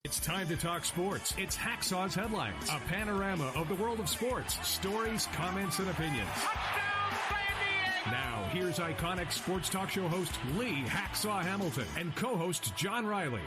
It's time to talk sports. It's Hacksaw's Headlines, a panorama of the world of sports, stories, comments, and opinions. Now, here's iconic sports talk show host Lee Hacksaw Hamilton and co-host John Riley.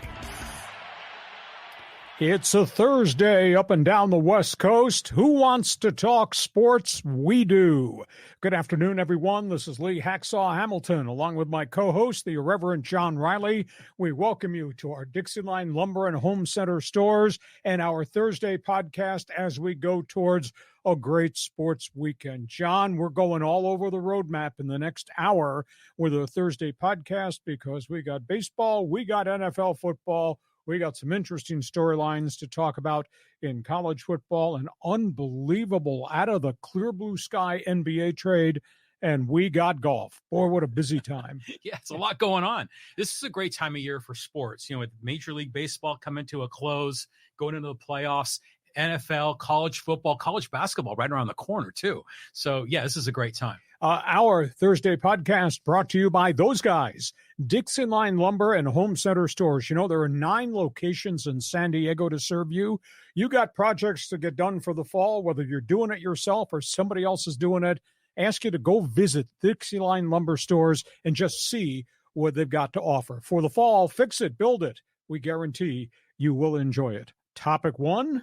It's a Thursday up and down the West Coast. Who wants to talk sports? We do. Good afternoon, everyone. This is Lee Hacksaw Hamilton, along with my co-host, the irreverent John Riley. We welcome you to our Dixieline Lumber and Home Center stores and our Thursday podcast as we go towards a great sports weekend. John, we're going all over the roadmap in the next hour with a Thursday podcast because we got baseball, we got NFL football, we got some interesting storylines to talk about in college football, an unbelievable out of the clear blue sky NBA trade, and we got golf. Boy, what a busy time. Yeah, it's a lot going on. This is a great time of year for sports. You know, with Major League Baseball coming to a close, going into the playoffs, NFL, college football, college basketball right around the corner, too. So, yeah, this is a great time. Our Thursday podcast brought to you by those guys, Dixieline Lumber and Home Center stores. You know, there are 9 locations in San Diego to serve you. You got projects to get done for the fall, whether you're doing it yourself or somebody else is doing it. Ask you to go visit Dixieline Lumber stores and just see what they've got to offer. For the fall, fix it, build it. We guarantee you will enjoy it. Topic 1.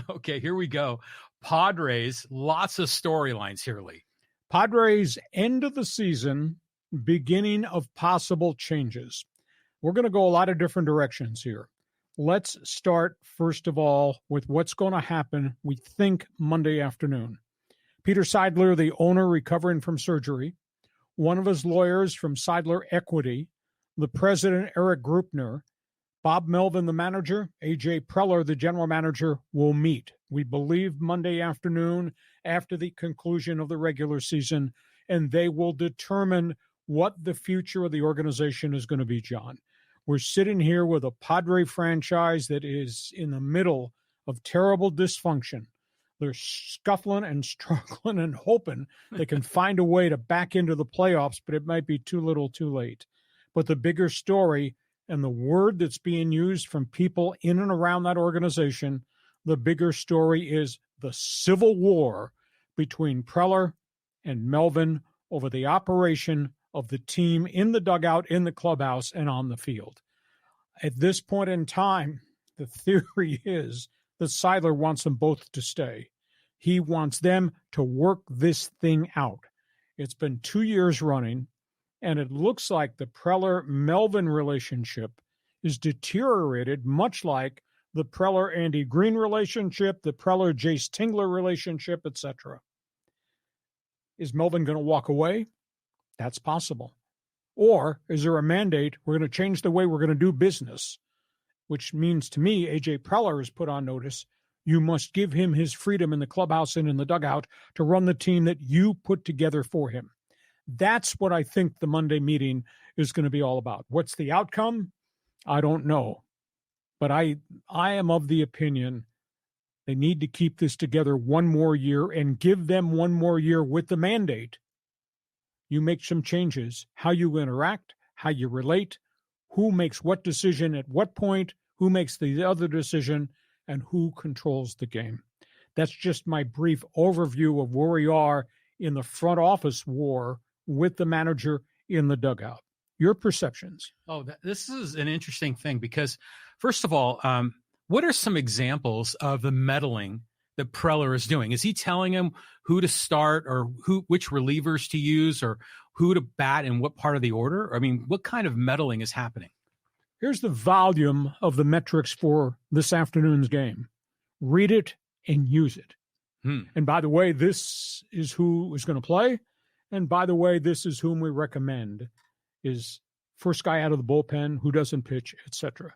Okay, here we go. Padres, lots of storylines here, Lee. Padres end of the season, beginning of possible changes. We're going to go a lot of different directions here. Let's start, first of all, with what's going to happen, we think, Monday afternoon. Peter Seidler, the owner, recovering from surgery. One of his lawyers from Seidler Equity, the president, Eric Grupner, Bob Melvin, the manager, A.J. Preller, the general manager, will meet. We believe Monday afternoon after the conclusion of the regular season, and they will determine what the future of the organization is going to be, John. We're sitting here with a Padre franchise that is in the middle of terrible dysfunction. They're scuffling and struggling and hoping they can find a way to back into the playoffs, but it might be too little too late. But the bigger story and the word that's being used from people in and around that organization, the bigger story is the civil war between Preller and Melvin over the operation of the team in the dugout, in the clubhouse, and on the field. At this point in time, the theory is that Seidler wants them both to stay. He wants them to work this thing out. It's been 2 years running, and it looks like the Preller-Melvin relationship is deteriorated, much like the Preller-Andy Green relationship, the Preller-Jace Tingler relationship, etc. Is Melvin going to walk away? That's possible. Or is there a mandate, we're going to change the way we're going to do business, which means to me, A.J. Preller is put on notice. You must give him his freedom in the clubhouse and in the dugout to run the team that you put together for him. That's what I think the Monday meeting is going to be all about. What's the outcome? I don't know. But I am of the opinion they need to keep this together one more year and give them one more year with the mandate. You make some changes, how you interact, how you relate, who makes what decision at what point, who makes the other decision, and who controls the game. That's just my brief overview of where we are in the front office war with the manager in the dugout. Your perceptions. Oh, this is an interesting thing because, first of all, what are some examples of the meddling that Preller is doing? Is he telling him who to start or which relievers to use or who to bat in what part of the order? I mean, what kind of meddling is happening? Here's the volume of the metrics for this afternoon's game. Read it and use it. And by the way, this is who is going to play. And by the way, this is whom we recommend is first guy out of the bullpen, who doesn't pitch, etc.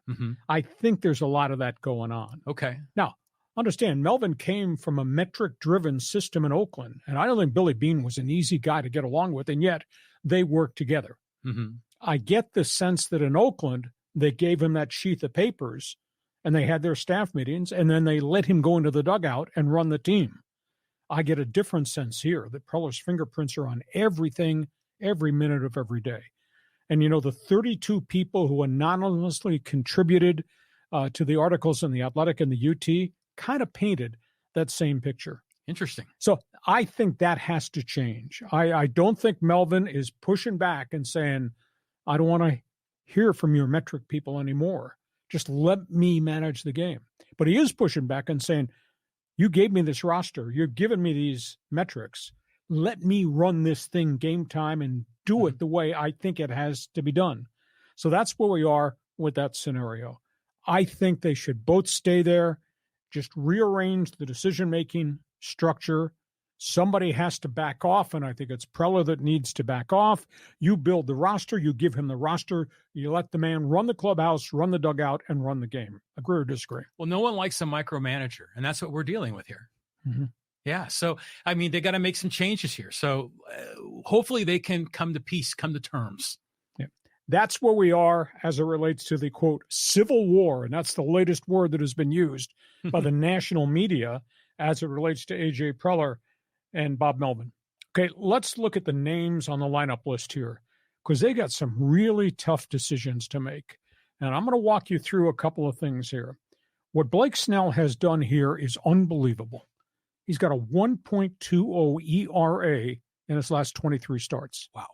I think there's a lot of that going on. Okay. Now, understand, Melvin came from a metric-driven system in Oakland, and I don't think Billy Beane was an easy guy to get along with, and yet they worked together. I get the sense that in Oakland, they gave him that sheath of papers, and they had their staff meetings, and then they let him go into the dugout and run the team. I get a different sense here that Preller's fingerprints are on everything, every minute of every day. And, you know, the 32 people who anonymously contributed to the articles in the Athletic and the UT kind of painted that same picture. Interesting. So I think that has to change. I don't think Melvin is pushing back and saying, I don't want to hear from your metric people anymore. Just let me manage the game. But he is pushing back and saying, you gave me this roster. You're giving me these metrics. Let me run this thing game time and do it the way I think it has to be done. So that's where we are with that scenario. I think they should both stay there, just rearrange the decision-making structure. Somebody has to back off, and I think it's Preller that needs to back off. You build the roster, you give him the roster, you let the man run the clubhouse, run the dugout, and run the game. Agree or disagree? Well, no one likes a micromanager, and that's what we're dealing with here. Mm-hmm. Yeah, so, I mean, they got to make some changes here. So hopefully they can come to peace, come to terms. Yeah. That's where we are as it relates to the, quote, civil war, and that's the latest word that has been used by the national media as it relates to A.J. Preller and Bob Melvin. Okay, let's look at the names on the lineup list here because they got some really tough decisions to make. And I'm going to walk you through a couple of things here. What Blake Snell has done here is unbelievable. He's got a 1.20 ERA in his last 23 starts. Wow.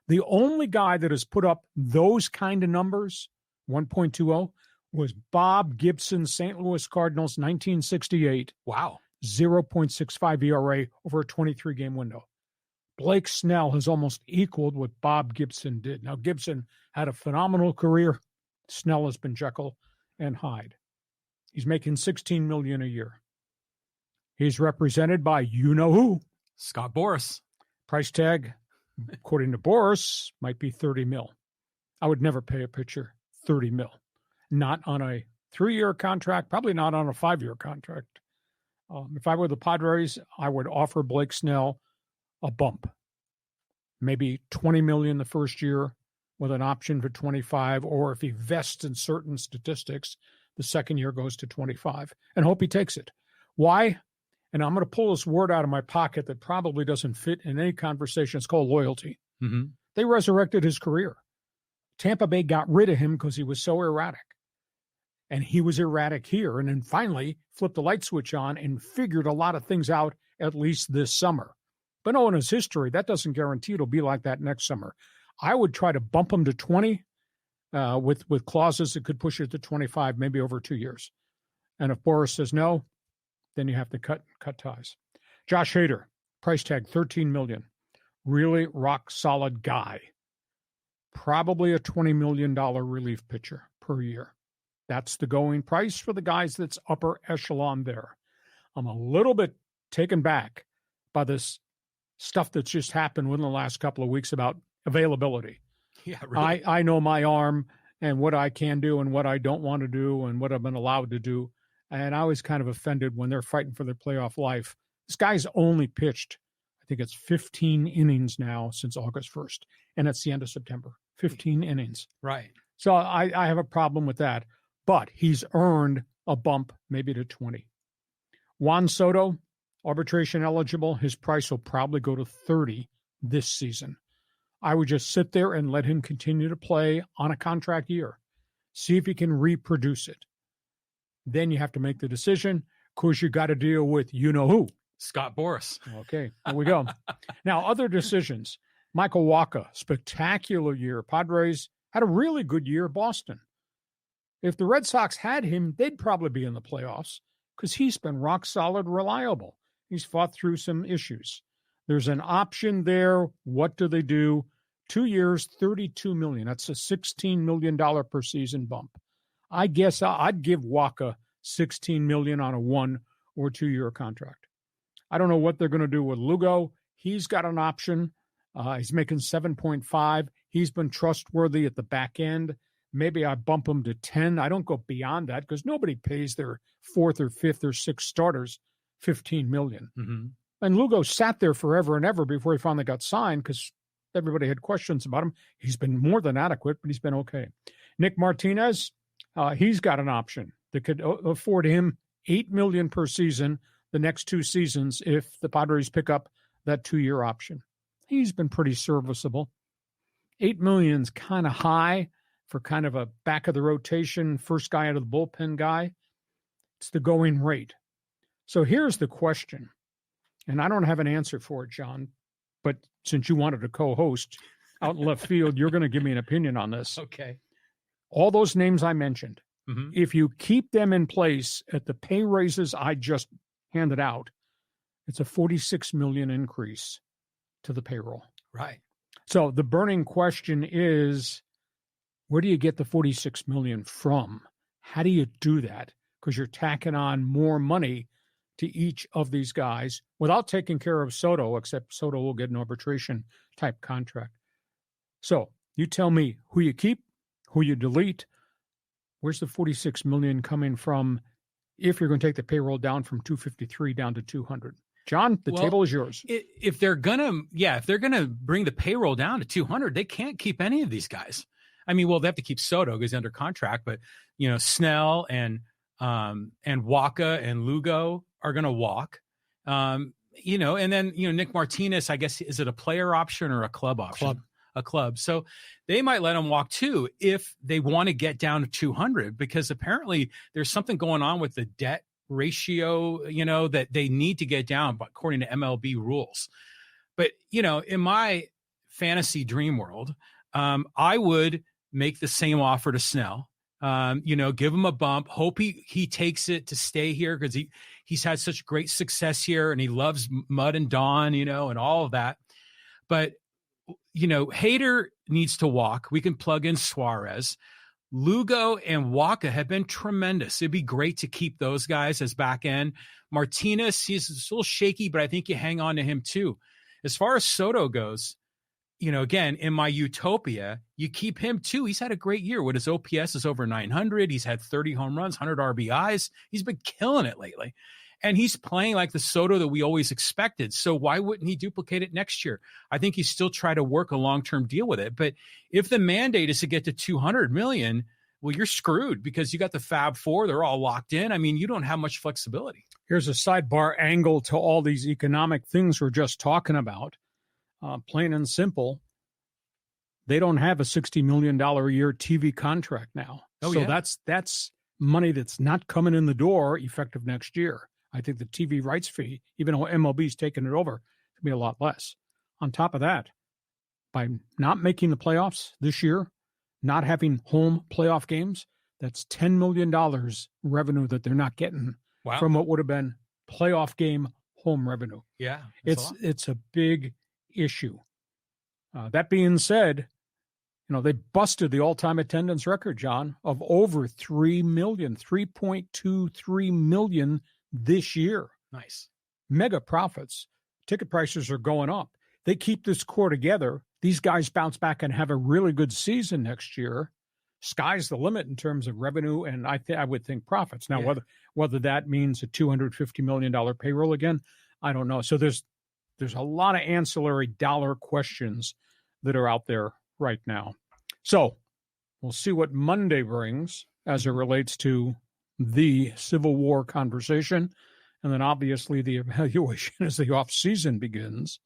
The only guy that has put up those kind of numbers, 1.20, was Bob Gibson, St. Louis Cardinals, 1968. Wow. 0.65 ERA over a 23-game window. Blake Snell has almost equaled what Bob Gibson did. Now, Gibson had a phenomenal career. Snell has been Jekyll and Hyde. He's making $16 million a year. He's represented by you-know-who. Scott Boras. Price tag, according to Boras, might be $30 million. I would never pay a pitcher $30 million. Not on a 3-year contract, probably not on a 5-year contract. If I were the Padres, I would offer Blake Snell a bump. Maybe $20 million the first year with an option for 25, or if he vests in certain statistics, the second year goes to 25, and hope he takes it. Why? And I'm going to pull this word out of my pocket that probably doesn't fit in any conversation. It's called loyalty. Mm-hmm. They resurrected his career. Tampa Bay got rid of him because he was so erratic. And he was erratic here, and then finally flipped the light switch on and figured a lot of things out, at least this summer. But knowing his history, that doesn't guarantee it'll be like that next summer. I would try to bump him to 20 with clauses that could push it to 25, maybe over 2 years. And if Boras says no, then you have to cut ties. Josh Hader, price tag $13 million. Really rock solid guy. Probably a $20 million relief pitcher per year. That's the going price for the guys that's upper echelon there. I'm a little bit taken back by this stuff that's just happened within the last couple of weeks about availability. Yeah, really. I know my arm and what I can do and what I don't want to do and what I've been allowed to do. And I was kind of offended when they're fighting for their playoff life. This guy's only pitched, I think it's 15 innings now since August 1st. And it's the end of September. 15 innings. Right. So I have a problem with that. But he's earned a bump maybe to 20. Juan Soto, arbitration eligible. His price will probably go to 30 this season. I would just sit there and let him continue to play on a contract year. See if he can reproduce it. Then you have to make the decision. Of course, you got to deal with you-know-who. Scott Boras. Okay, there we go. Now, other decisions. Michael Wacha, spectacular year. Padres had a really good year. Boston. If the Red Sox had him, they'd probably be in the playoffs because he's been rock solid, reliable. He's fought through some issues. There's an option there. What do they do? 2 years, $32 million. That's a $16 million per season bump. I guess I'd give Wacha $16 million on a 1 or 2 year contract. I don't know what they're going to do with Lugo. He's got an option. He's making 7.5. He's been trustworthy at the back end. Maybe I bump him to 10. I don't go beyond that because nobody pays their 4th or 5th or 6th starters $15 million. Mm-hmm. And Lugo sat there forever and ever before he finally got signed because everybody had questions about him. He's been more than adequate, but he's been okay. Nick Martinez, he's got an option that could afford him $8 million per season the next 2 seasons if the Padres pick up that 2-year option. He's been pretty serviceable. $8 million's kind of high. for kind of a back of the rotation, first guy out of the bullpen guy. It's the going rate. So here's the question, and I don't have an answer for it, John, but since you wanted to co-host out in left field, you're going to give me an opinion on this. Okay. All those names I mentioned, Mm-hmm. if you keep them in place at the pay raises I just handed out, it's a $46 million increase to the payroll. Right. So the burning question is, where do you get the $46 million from? How do you do that? Because you're tacking on more money to each of these guys without taking care of Soto, except Soto will get an arbitration type contract. So you tell me who you keep, who you delete. Where's the $46 million coming from if you're going to take the payroll down from 253 down to 200? John, the table is yours. If they're gonna bring the payroll down to 200, they can't keep any of these guys. I mean, well, they have to keep Soto because he's under contract, but Snell and Wacha and Lugo are going to walk. And then Nick Martinez, I guess, is it a player option or a club option? A club. So they might let him walk too if they want to get down to 200, because apparently there's something going on with the debt ratio, that they need to get down according to MLB rules. But, in my fantasy dream world, I would make the same offer to Snell, give him a bump, hope he takes it to stay here because he's had such great success here and he loves Mud and Dawn, and all of that. But Hader needs to walk. We can plug in Suarez. Lugo and Wacha have been tremendous. It'd be great to keep those guys as back end. Martinez, he's a little shaky, but I think you hang on to him too. As far as Soto goes, again, in my utopia, you keep him too. He's had a great year. What his OPS is over 900. He's had 30 home runs, 100 RBIs. He's been killing it lately. And he's playing like the Soto that we always expected. So why wouldn't he duplicate it next year? I think he still try to work a long-term deal with it. But if the mandate is to get to 200 million, well, you're screwed because you got the Fab Four. They're all locked in. I mean, you don't have much flexibility. Here's a sidebar angle to all these economic things we're just talking about. Plain and simple, they don't have a $60 million a year TV contract now. So that's money that's not coming in the door effective next year. I think the TV rights fee, even though MLB's taking it over, could be a lot less. On top of that, by not making the playoffs this year, not having home playoff games, that's $10 million revenue that they're not getting from what would have been playoff game home revenue. Yeah. It's a big issue. That being said, they busted the all-time attendance record, John, of over 3 million, 3.23 million this year. Nice. Mega profits. Ticket prices are going up. They keep this core together. These guys bounce back and have a really good season next year. Sky's the limit in terms of revenue, and I would think profits. Now, whether that means a $250 million payroll again, I don't know. So there's a lot of ancillary dollar questions that are out there right now. So we'll see what Monday brings as it relates to the Civil War conversation. And then obviously the evaluation as the off season begins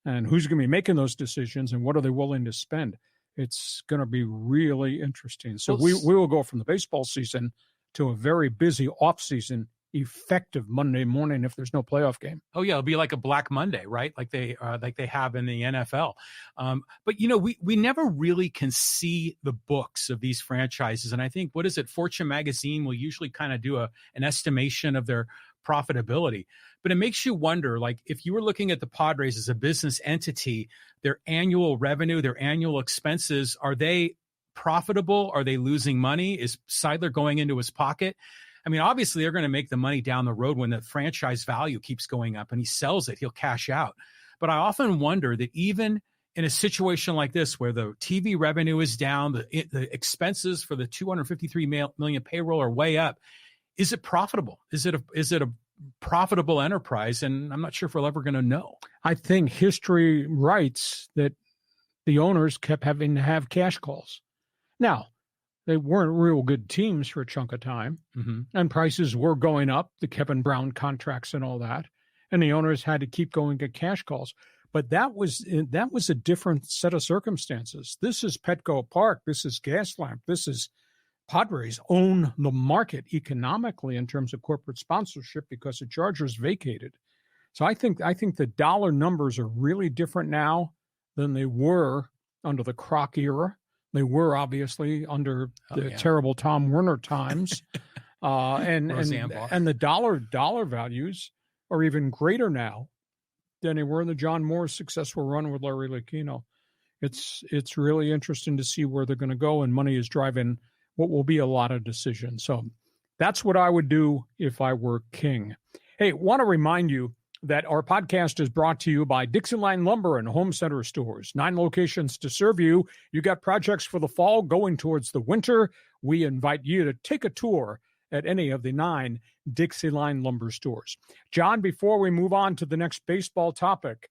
and who's going to be making those decisions and what are they willing to spend. It's going to be really interesting. So we will go from the baseball season to a very busy off season effective Monday morning if there's no playoff game. Oh yeah, it'll be like a Black Monday, right? Like they have in the NFL. But we never really can see the books of these franchises, and I think Fortune magazine will usually kind of do an estimation of their profitability. But it makes you wonder, like if you were looking at the Padres as a business entity, their annual revenue, their annual expenses, are they profitable? Are they losing money? Is Seidler going into his pocket? I mean, obviously, they're going to make the money down the road when the franchise value keeps going up and he sells it, he'll cash out. But I often wonder that even in a situation like this, where the TV revenue is down, the expenses for the $253 million payroll are way up, is it profitable? Is it a profitable enterprise? And I'm not sure if we're ever going to know. I think history writes that the owners kept having to have cash calls. Now, they weren't real good teams for a chunk of time, and prices were going up, the Kevin Brown contracts and all that, and the owners had to keep going to cash calls. But that was a different set of circumstances. This is Petco Park. This is Gaslamp. This is Padres own the market economically in terms of corporate sponsorship because the Chargers vacated. So I think the dollar numbers are really different now than they were under the Kroc era. They were obviously under the terrible Tom Werner times. And the dollar values are even greater now than they were in the John Moore's successful run with Larry Lucchino. It's really interesting to see where they're going to go, and money is driving what will be a lot of decisions. So that's what I would do if I were king. Hey, want to remind you that our podcast is brought to you by Dixieline Lumber and Home Center Stores. 9 locations to serve you. You got projects for the fall going towards the winter. We invite you to take a tour at any of the 9 Dixieline Lumber stores. John, before we move on to the next baseball topic,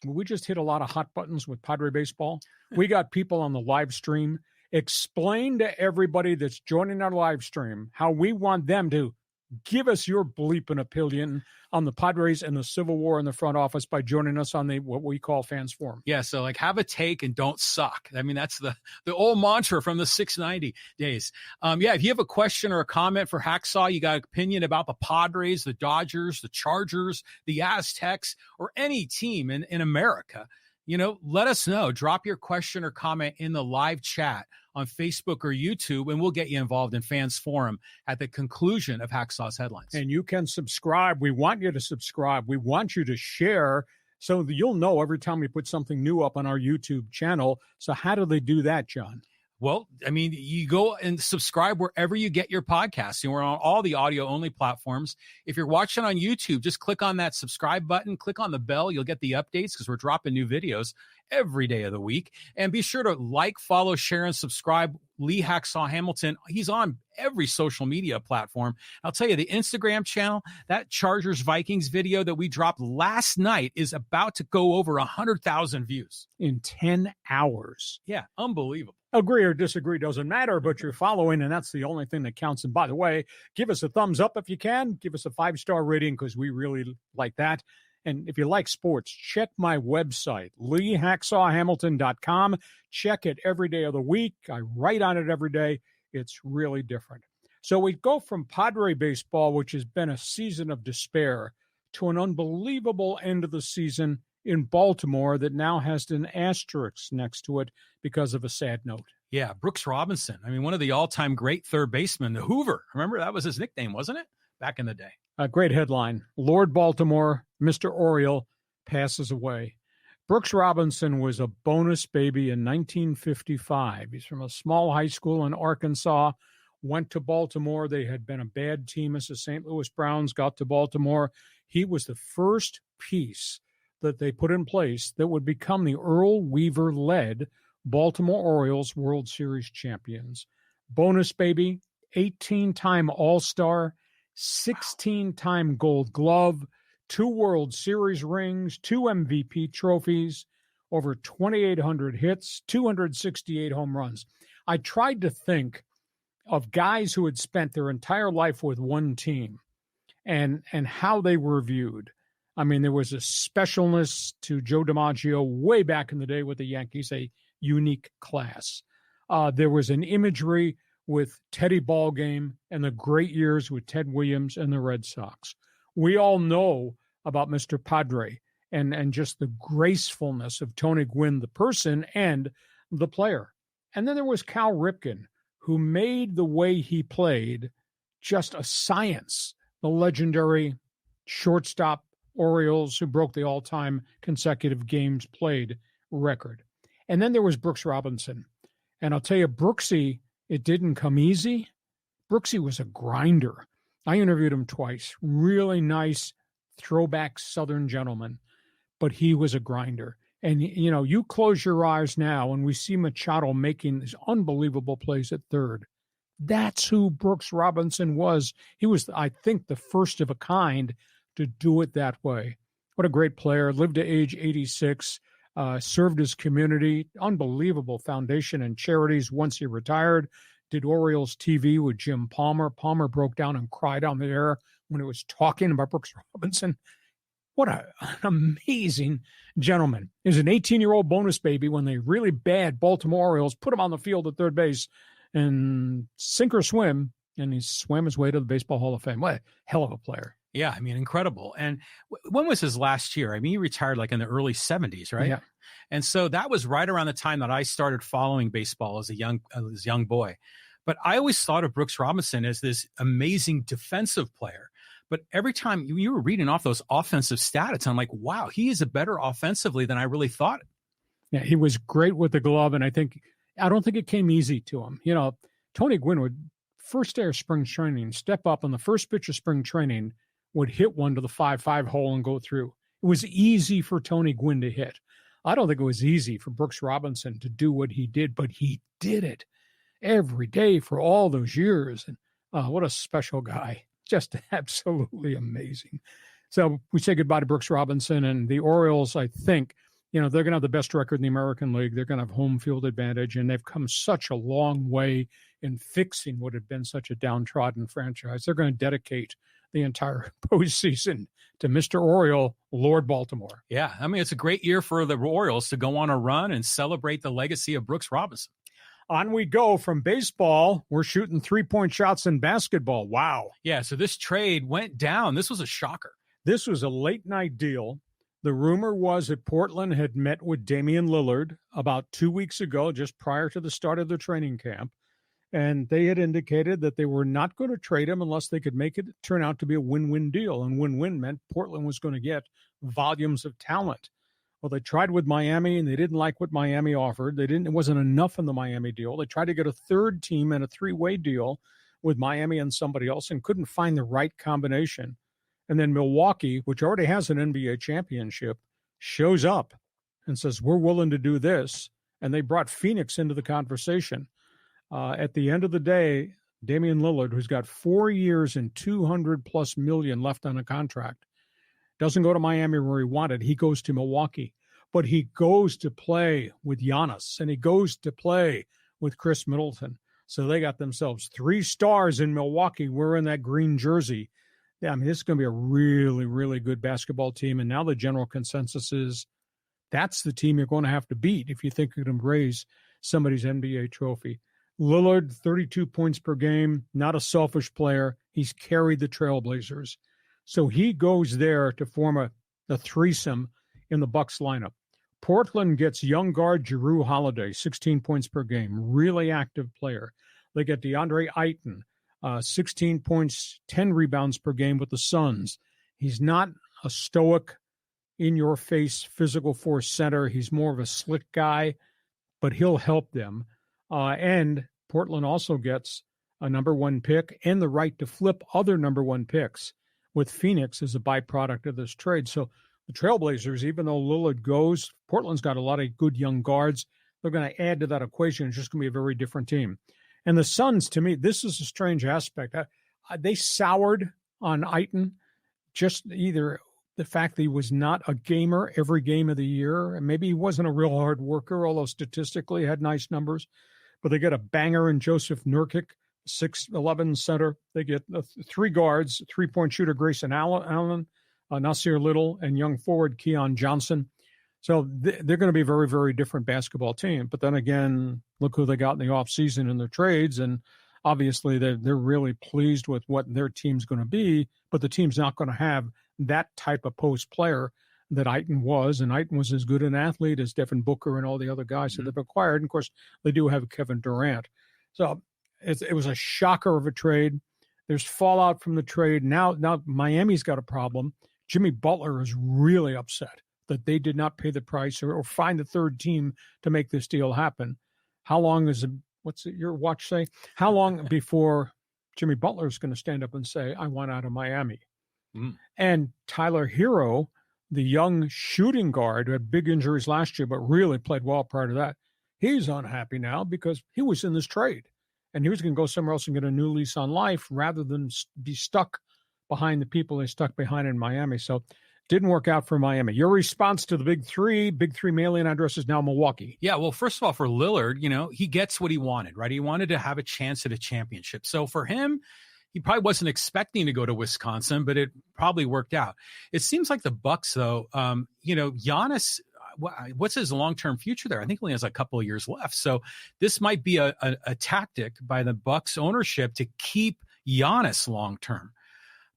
we just hit a lot of hot buttons with Padre baseball. We got people on the live stream. Explain to everybody that's joining our live stream how we want them to give us your bleeping opinion on the Padres and the Civil War in the front office by joining us on what we call Fans Forum. Yeah, so like have a take and don't suck. I mean, that's the old mantra from the 690 days. If you have a question or a comment for Hacksaw, you got an opinion about the Padres, the Dodgers, the Chargers, the Aztecs, or any team in America, let us know. Drop your question or comment in the live chat on Facebook or YouTube, and we'll get you involved in Fans Forum at the conclusion of Hacksaw's headlines. And you can subscribe. We want you to subscribe. We want you to share so that you'll know every time we put something new up on our YouTube channel. So how do they do that, John? Well, I mean, you go and subscribe wherever you get your podcasts. And we're on all the audio-only platforms. If you're watching on YouTube, just click on that subscribe button. Click on the bell. You'll get the updates because we're dropping new videos every day of the week. And be sure to like, follow, share, and subscribe Lee Hacksaw Hamilton. He's on every social media platform. I'll tell you, the Instagram channel, that Chargers-Vikings video that we dropped last night is about to go over 100,000 views. In 10 hours. Yeah, unbelievable. Agree or disagree doesn't matter, but you're following, and that's the only thing that counts. And by the way, give us a thumbs up if you can. Give us a 5-star rating because we really like that. And if you like sports, check my website, LeeHacksawHamilton.com. Check it every day of the week. I write on it every day. It's really different. So we go from Padre baseball, which has been a season of despair, to an unbelievable end of the season in Baltimore that now has an asterisk next to it because of a sad note. Yeah, Brooks Robinson. I mean, one of the all-time great third basemen, the Hoover. Remember, that was his nickname, wasn't it? Back in the day. A great headline. Lord Baltimore, Mr. Oriole, passes away. Brooks Robinson was a bonus baby in 1955. He's from a small high school in Arkansas, went to Baltimore. They had been a bad team as the St. Louis Browns got to Baltimore. He was the first piece that they put in place that would become the Earl Weaver-led Baltimore Orioles World Series champions. Bonus baby, 18-time All-Star, 16-time Gold Glove, 2 World Series rings, 2 MVP trophies, over 2,800 hits, 268 home runs. I tried to think of guys who had spent their entire life with one team and how they were viewed. I mean, there was a specialness to Joe DiMaggio way back in the day with the Yankees, a unique class. There was an imagery with Teddy Ballgame and the great years with Ted Williams and the Red Sox. We all know about Mr. Padre and just the gracefulness of Tony Gwynn, the person and the player. And then there was Cal Ripken, who made the way he played just a science. The legendary shortstop Orioles who broke the all-time consecutive games played record. And then there was Brooks Robinson. And I'll tell you, Brooksy, it didn't come easy. Brooksy was a grinder. I interviewed him twice. Really nice, throwback Southern gentleman. But he was a grinder. And, you close your eyes now and we see Machado making these unbelievable plays at third. That's who Brooks Robinson was. He was, I think, the first of a kind to do it that way. What a great player. Lived to age 86, served his community, unbelievable foundation and charities once he retired. Did Orioles TV with Jim Palmer. Palmer broke down and cried on the air when he was talking about Brooks Robinson. What an amazing gentleman. He's an 18-year-old bonus baby when the really bad Baltimore Orioles put him on the field at third base and sink or swim, and he swam his way to the Baseball Hall of Fame. What a hell of a player. Yeah, I mean, incredible. And when was his last year? I mean, he retired like in the early 70s, right? Yeah. And so that was right around the time that I started following baseball as a young boy. But I always thought of Brooks Robinson as this amazing defensive player. But every time you were reading off those offensive stats, I'm like, wow, he is a better offensively than I really thought. Yeah, he was great with the glove, and I don't think it came easy to him. You know, Tony Gwynn would, first day of spring training, step up on the first pitch of spring training, would hit one to the 5-5 hole and go through. It was easy for Tony Gwynn to hit. I don't think it was easy for Brooks Robinson to do what he did, but he did it every day for all those years. And what a special guy. Just absolutely amazing. So we say goodbye to Brooks Robinson, and the Orioles, I think, they're going to have the best record in the American League. They're going to have home field advantage, and they've come such a long way in fixing what had been such a downtrodden franchise. They're going to dedicate the entire postseason to Mr. Oriole, Lord Baltimore. Yeah, I mean, it's a great year for the Orioles to go on a run and celebrate the legacy of Brooks Robinson. On we go from baseball. We're shooting 3-point shots in basketball. Wow. Yeah, so this trade went down. This was a shocker. This was a late-night deal. The rumor was that Portland had met with Damian Lillard about 2 weeks ago, just prior to the start of the training camp, and they had indicated that they were not going to trade him unless they could make it turn out to be a win-win deal, and win-win meant Portland was going to get volumes of talent. Well, they tried with Miami, and they didn't like what Miami offered. It wasn't enough in the Miami deal. They tried to get a third team in a three-way deal with Miami and somebody else and couldn't find the right combination. And then Milwaukee, which already has an NBA championship, shows up and says, we're willing to do this. And they brought Phoenix into the conversation. At the end of the day, Damian Lillard, who's got 4 years and $200+ million left on a contract, doesn't go to Miami where he wanted. He goes to Milwaukee. But he goes to play with Giannis, and he goes to play with Chris Middleton. So they got themselves 3 stars in Milwaukee wearing that green jersey. Yeah, I mean, this is going to be a really, really good basketball team. And now the general consensus is that's the team you're going to have to beat if you think you can raise somebody's NBA trophy. Lillard, 32 points per game, not a selfish player. He's carried the Trailblazers. So he goes there to form a threesome in the Bucks lineup. Portland gets young guard Jrue Holiday, 16 points per game, really active player. They get DeAndre Ayton, 16 points, 10 rebounds per game with the Suns. He's not a stoic, in-your-face physical force center. He's more of a slick guy, but he'll help them. And Portland also gets a number 1 pick and the right to flip other number 1 picks with Phoenix as a byproduct of this trade. So the Trailblazers, even though Lillard goes, Portland's got a lot of good young guards. They're going to add to that equation. It's just going to be a very different team. And the Suns, to me, this is a strange aspect. They soured on Ayton, just either the fact that he was not a gamer every game of the year, and maybe he wasn't a real hard worker, although statistically he had nice numbers. But they get a banger in Joseph Nurkic, 6'11" center. They get 3 guards, 3-point shooter Grayson Allen, Nasir Little, and young forward Keon Johnson. So they're going to be a very, very different basketball team. But then again, look who they got in the offseason in their trades. And obviously they're really pleased with what their team's going to be. But the team's not going to have that type of post player that Ayton was. And Ayton was as good an athlete as Devin Booker and all the other guys that they've acquired. And of course, they do have Kevin Durant. So it was a shocker of a trade. There's fallout from the trade. Now Miami's got a problem. Jimmy Butler is really upset that they did not pay the price or find a third team to make this deal happen. How long is what's your watch say? How long before Jimmy Butler is going to stand up and say, I want out of Miami? And Tyler Hero, the young shooting guard who had big injuries last year, but really played well prior to that, he's unhappy now because he was in this trade and he was going to go somewhere else and get a new lease on life rather than be stuck behind the people they stuck behind in Miami. So didn't work out for Miami. Your response to the big three mailing address is now Milwaukee. Yeah, well, first of all, for Lillard, he gets what he wanted, right? He wanted to have a chance at a championship. So for him, he probably wasn't expecting to go to Wisconsin, but it probably worked out. It seems like the Bucks, though, Giannis, what's his long-term future there? I think he only has a couple of years left. So this might be a tactic by the Bucks ownership to keep Giannis long-term.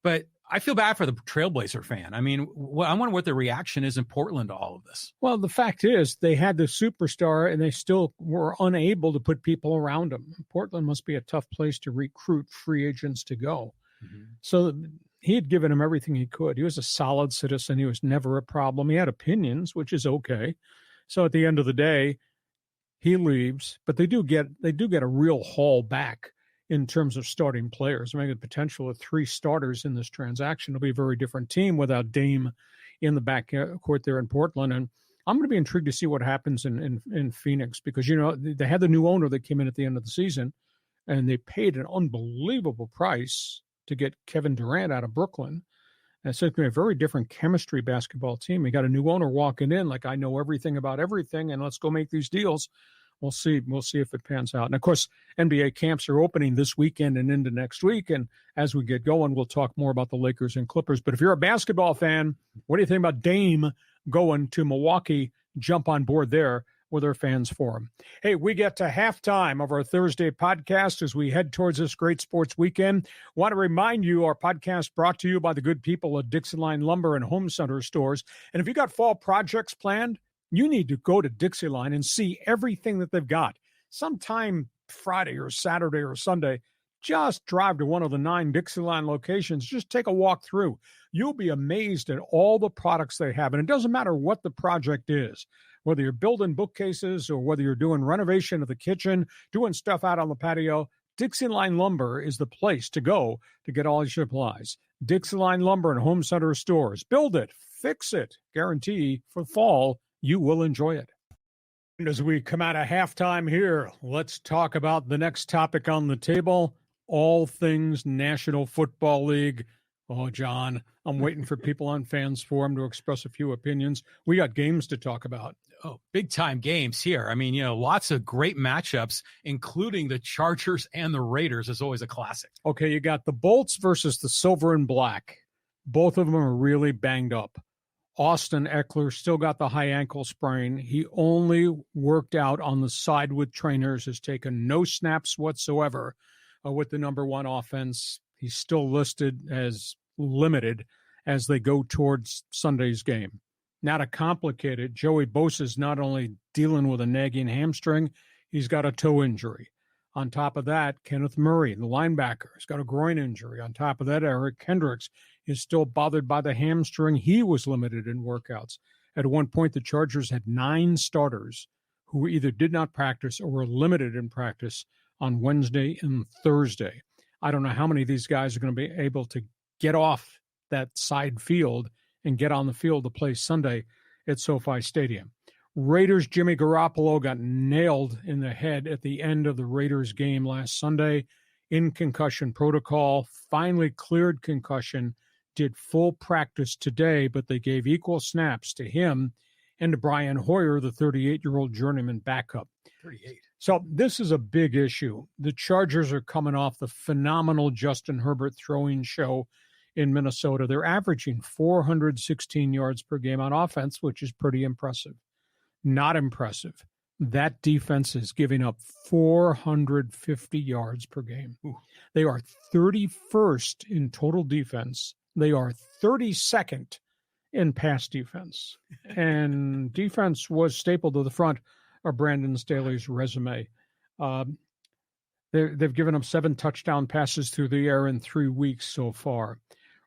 But I feel bad for the Trailblazer fan. I mean, I wonder what the reaction is in Portland to all of this. Well, the fact is they had the superstar and they still were unable to put people around him. Portland must be a tough place to recruit free agents to go. Mm-hmm. So he had given him everything he could. He was a solid citizen. He was never a problem. He had opinions, which is okay. So at the end of the day, he leaves, but they do get a real haul back in terms of starting players. I mean, the potential of 3 starters in this transaction will be a very different team without Dame in the backcourt there in Portland. And I'm going to be intrigued to see what happens in Phoenix because, they had the new owner that came in at the end of the season, and they paid an unbelievable price to get Kevin Durant out of Brooklyn. And so it's going to be a very different chemistry basketball team. You got a new owner walking in like, I know everything about everything, and let's go make these deals. We'll see. We'll see if it pans out. And, of course, NBA camps are opening this weekend and into next week. And as we get going, we'll talk more about the Lakers and Clippers. But if you're a basketball fan, what do you think about Dame going to Milwaukee? Jump on board there with our fans forum. Hey, we get to halftime of our Thursday podcast as we head towards this great sports weekend. Want to remind you, our podcast brought to you by the good people at Dixieline Lumber and Home Center stores. And if you got fall projects planned, you need to go to Dixieline and see everything that they've got. Sometime Friday or Saturday or Sunday, just drive to one of the 9 Dixieline locations. Just take a walk through. You'll be amazed at all the products they have. And it doesn't matter what the project is, whether you're building bookcases or whether you're doing renovation of the kitchen, doing stuff out on the patio, Dixieline Lumber is the place to go to get all your supplies. Dixieline Lumber and Home Center stores. Build it, fix it, guarantee for fall. You will enjoy it. And as we come out of halftime here, let's talk about the next topic on the table, all things National Football League. Oh, John, I'm waiting for people on Fans Forum to express a few opinions. We got games to talk about. Oh, big time games here. I mean, lots of great matchups, including the Chargers and the Raiders is always a classic. Okay, you got the Bolts versus the Silver and Black. Both of them are really banged up. Austin Eckler still got the high ankle sprain. He only worked out on the side with trainers, has taken no snaps whatsoever with the number 1 offense. He's still listed as limited as they go towards Sunday's game. Not a complicated. Joey Bosa's not only dealing with a nagging hamstring, he's got a toe injury. On top of that, Kenneth Murray, the linebacker, has got a groin injury. On top of that, Eric Kendricks is still bothered by the hamstring. He was limited in workouts. At one point, the Chargers had 9 starters who either did not practice or were limited in practice on Wednesday and Thursday. I don't know how many of these guys are going to be able to get off that side field and get on the field to play Sunday at SoFi Stadium. Raiders' Jimmy Garoppolo got nailed in the head at the end of the Raiders game last Sunday in concussion protocol, finally cleared concussion, did full practice today, but they gave equal snaps to him and to Brian Hoyer, the 38-year-old journeyman backup. 38. So this is a big issue. The Chargers are coming off the phenomenal Justin Herbert throwing show in Minnesota. They're averaging 416 yards per game on offense, which is pretty impressive. Not impressive. That defense is giving up 450 yards per game. Ooh. They are 31st in total defense. They are 32nd in pass defense. And defense was stapled to the front of Brandon Staley's resume. They've given up 7 touchdown passes through the air in 3 weeks so far.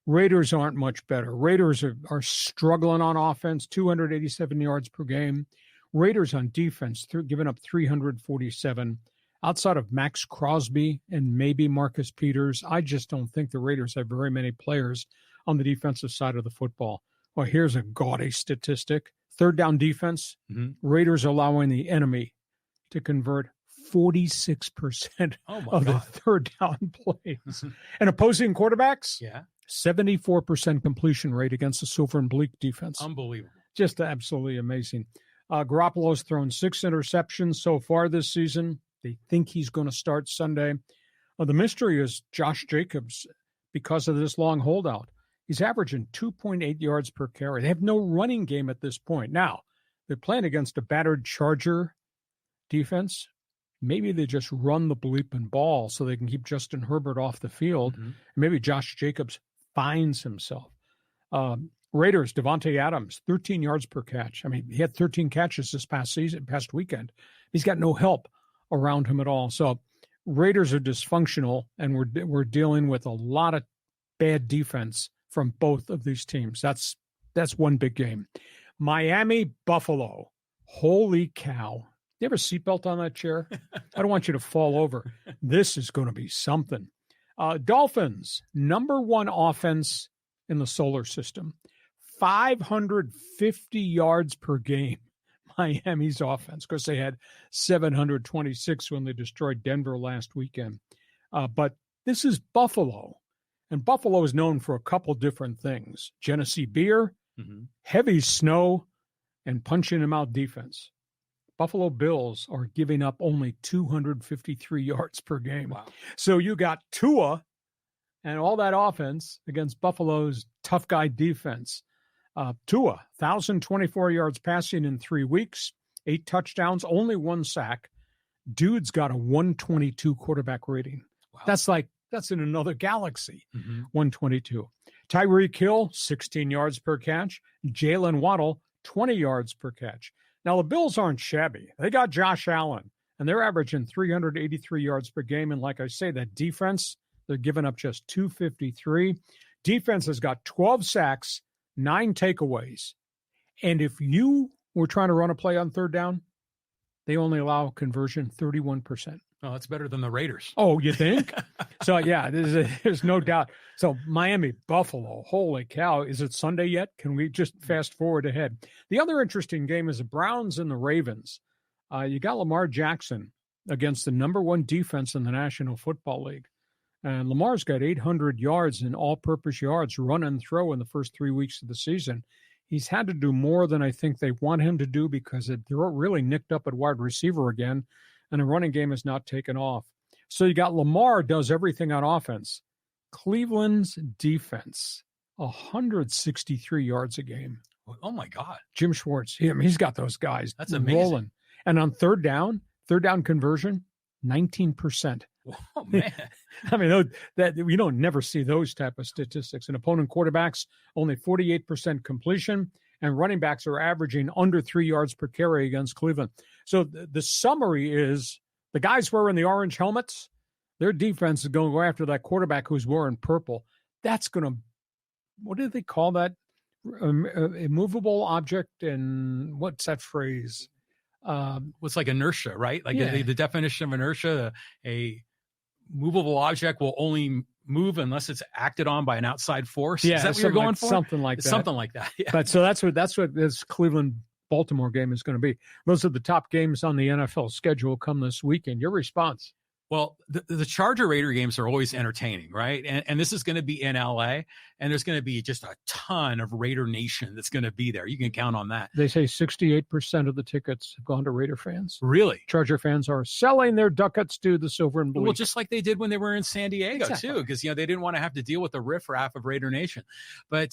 Raiders aren't much better. Raiders are struggling on offense, 287 yards per game. Raiders on defense, giving up 347. Outside of Max Crosby and maybe Marcus Peters, I just don't think the Raiders have very many players on the defensive side of the football. Well, here's a gaudy statistic. Third down defense, Raiders allowing the enemy to convert 46% of the third down plays. And opposing quarterbacks, 74% completion rate against the Silver and Bleak defense. Unbelievable. Just absolutely amazing. Garoppolo's thrown 6 interceptions so far this season. They think he's going to start Sunday. Well, the mystery is Josh Jacobs, because of this long holdout. He's averaging 2.8 yards per carry. They have no running game at this point. Now, they're playing against a battered Charger defense. Maybe they just run the bleeping ball so they can keep Justin Herbert off the field. Mm-hmm. Maybe Josh Jacobs finds himself. Raiders, Devontae Adams, 13 yards per catch. I mean, he had 13 catches this past weekend. He's got no help around him at all. So Raiders are dysfunctional, and we're dealing with a lot of bad defense from both of these teams. That's one big game. Miami, Buffalo. Holy cow. You ever seatbelt on that chair? I don't want you to fall over. This is going to be something. Dolphins, number one offense in the solar system. 550 yards per game. Miami's offense. Of course, they had 726 when they destroyed Denver last weekend. But this is Buffalo. And Buffalo is known for a couple different things. Genesee beer, heavy snow, and punching them out defense. Buffalo Bills are giving up only 253 yards per game. Wow. So you got Tua and all that offense against Buffalo's tough guy defense. Tua, 1,024 yards passing in 3 weeks, 8 touchdowns, only 1 sack. Dude's got a 122 quarterback rating. Wow. That's in another galaxy, 122. Tyreek Hill, 16 yards per catch. Jalen Waddle, 20 yards per catch. Now, the Bills aren't shabby. They got Josh Allen, and they're averaging 383 yards per game. And like I say, that defense, they're giving up just 253. Defense has got 12 sacks, 9 takeaways. And if you were trying to run a play on third down, they only allow conversion 31%. Oh, that's better than the Raiders. Oh, you think? So, yeah, there's no doubt. So, Miami, Buffalo, holy cow. Is it Sunday yet? Can we just fast forward ahead? The other interesting game is the Browns and the Ravens. You got Lamar Jackson against the number one defense in the National Football League. And Lamar's got 800 yards in all-purpose yards, run and throw in the first 3 weeks of the season. He's had to do more than I think they want him to do because they're really nicked up at wide receiver again, and the running game has not taken off. So you got Lamar does everything on offense. Cleveland's defense, 163 yards a game. Oh, my God. Jim Schwartz, he's got those guys. That's amazing. Rolling. And on third down conversion, 19%. Oh, man. I mean, that you don't never see those type of statistics. And opponent quarterbacks, only 48% completion, and running backs are averaging under 3 yards per carry against Cleveland. So the summary is the guys wearing the orange helmets, their defense is going to go after that quarterback who's wearing purple. That's going to, what do they call that? Immovable object, and what's that phrase? It's like inertia, right? Like the definition of inertia, a movable object will only move unless it's acted on by an outside force. Yeah, is that what you're going for? Something like that. Something like that. Yeah. But so that's what this Cleveland-Baltimore game is going to be. Those are the top games on the NFL schedule come this weekend. Your response? Well, the Charger Raider games are always entertaining, right? And this is going to be in LA, and there's going to be just a ton of Raider Nation that's going to be there. You can count on that. They say 68% of the tickets have gone to Raider fans. Really? Charger fans are selling their ducats to the silver and blue. Well, just like they did when they were in San Diego, too, because, they didn't want to have to deal with the riffraff of Raider Nation. But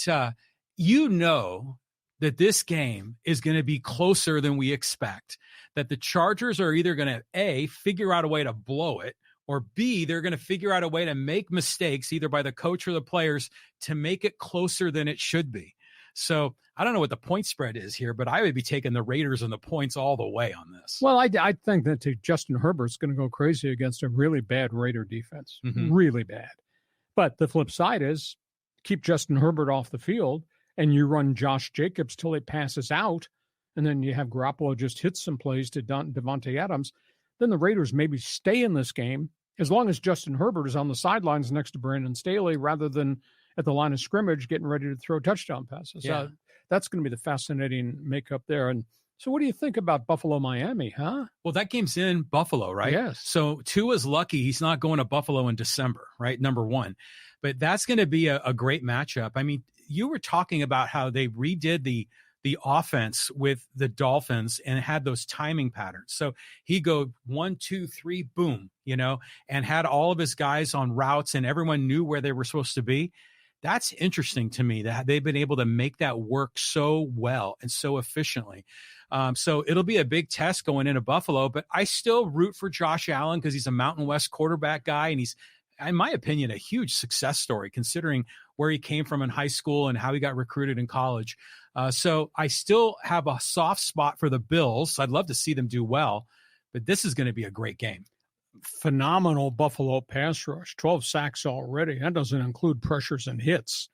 that this game is going to be closer than we expect, that the Chargers are either going to, A, figure out a way to blow it, or B, they're going to figure out a way to make mistakes either by the coach or the players to make it closer than it should be. So I don't know what the point spread is here, but I would be taking the Raiders and the points all the way on this. Well, I think that Justin Herbert's going to go crazy against a really bad Raider defense, really bad. But the flip side is keep Justin Herbert off the field, and you run Josh Jacobs till it passes out, and then you have Garoppolo just hit some plays to Devontae Adams, then the Raiders maybe stay in this game as long as Justin Herbert is on the sidelines next to Brandon Staley rather than at the line of scrimmage getting ready to throw touchdown passes. Yeah. That's going to be the fascinating makeup there. And so what do you think about Buffalo-Miami, huh? Well, that game's in Buffalo, right? Yes. So Tua's lucky he's not going to Buffalo in December, right? Number one. But that's going to be a great matchup. I mean, you were talking about how they redid the the offense with the Dolphins and had those timing patterns. So he'd go 1, 2, 3, boom, and had all of his guys on routes and everyone knew where they were supposed to be. That's interesting to me that they've been able to make that work so well and so efficiently. So it'll be a big test going into Buffalo, but I still root for Josh Allen because he's a Mountain West quarterback guy, and he's, in my opinion, a huge success story considering where he came from in high school and how he got recruited in college. So I still have a soft spot for the Bills. I'd love to see them do well, but this is going to be a great game. Phenomenal Buffalo pass rush, 12 sacks already. That doesn't include pressures and hits.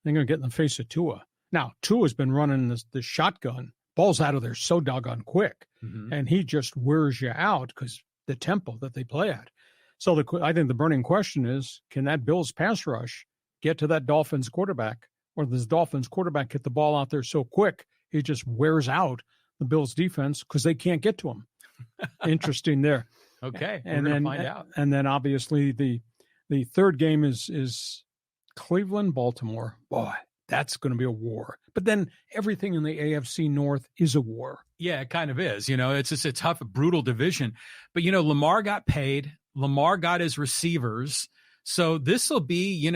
They're going to get in the face of Tua. Now, Tua's been running the shotgun. Ball's out of there so doggone quick, and he just wears you out because the tempo that they play at. So I think the burning question is, can that Bills pass rush get to that Dolphins quarterback, or does Dolphins quarterback get the ball out there so quick he just wears out the Bills defense because they can't get to him? Interesting there. Okay, and we're then gonna find out. And then obviously the third game is Cleveland-Baltimore. Boy, that's going to be a war. But then everything in the AFC North is a war. Yeah, it kind of is. It's just a tough, brutal division. But, Lamar got paid. Lamar got his receivers. So this will be,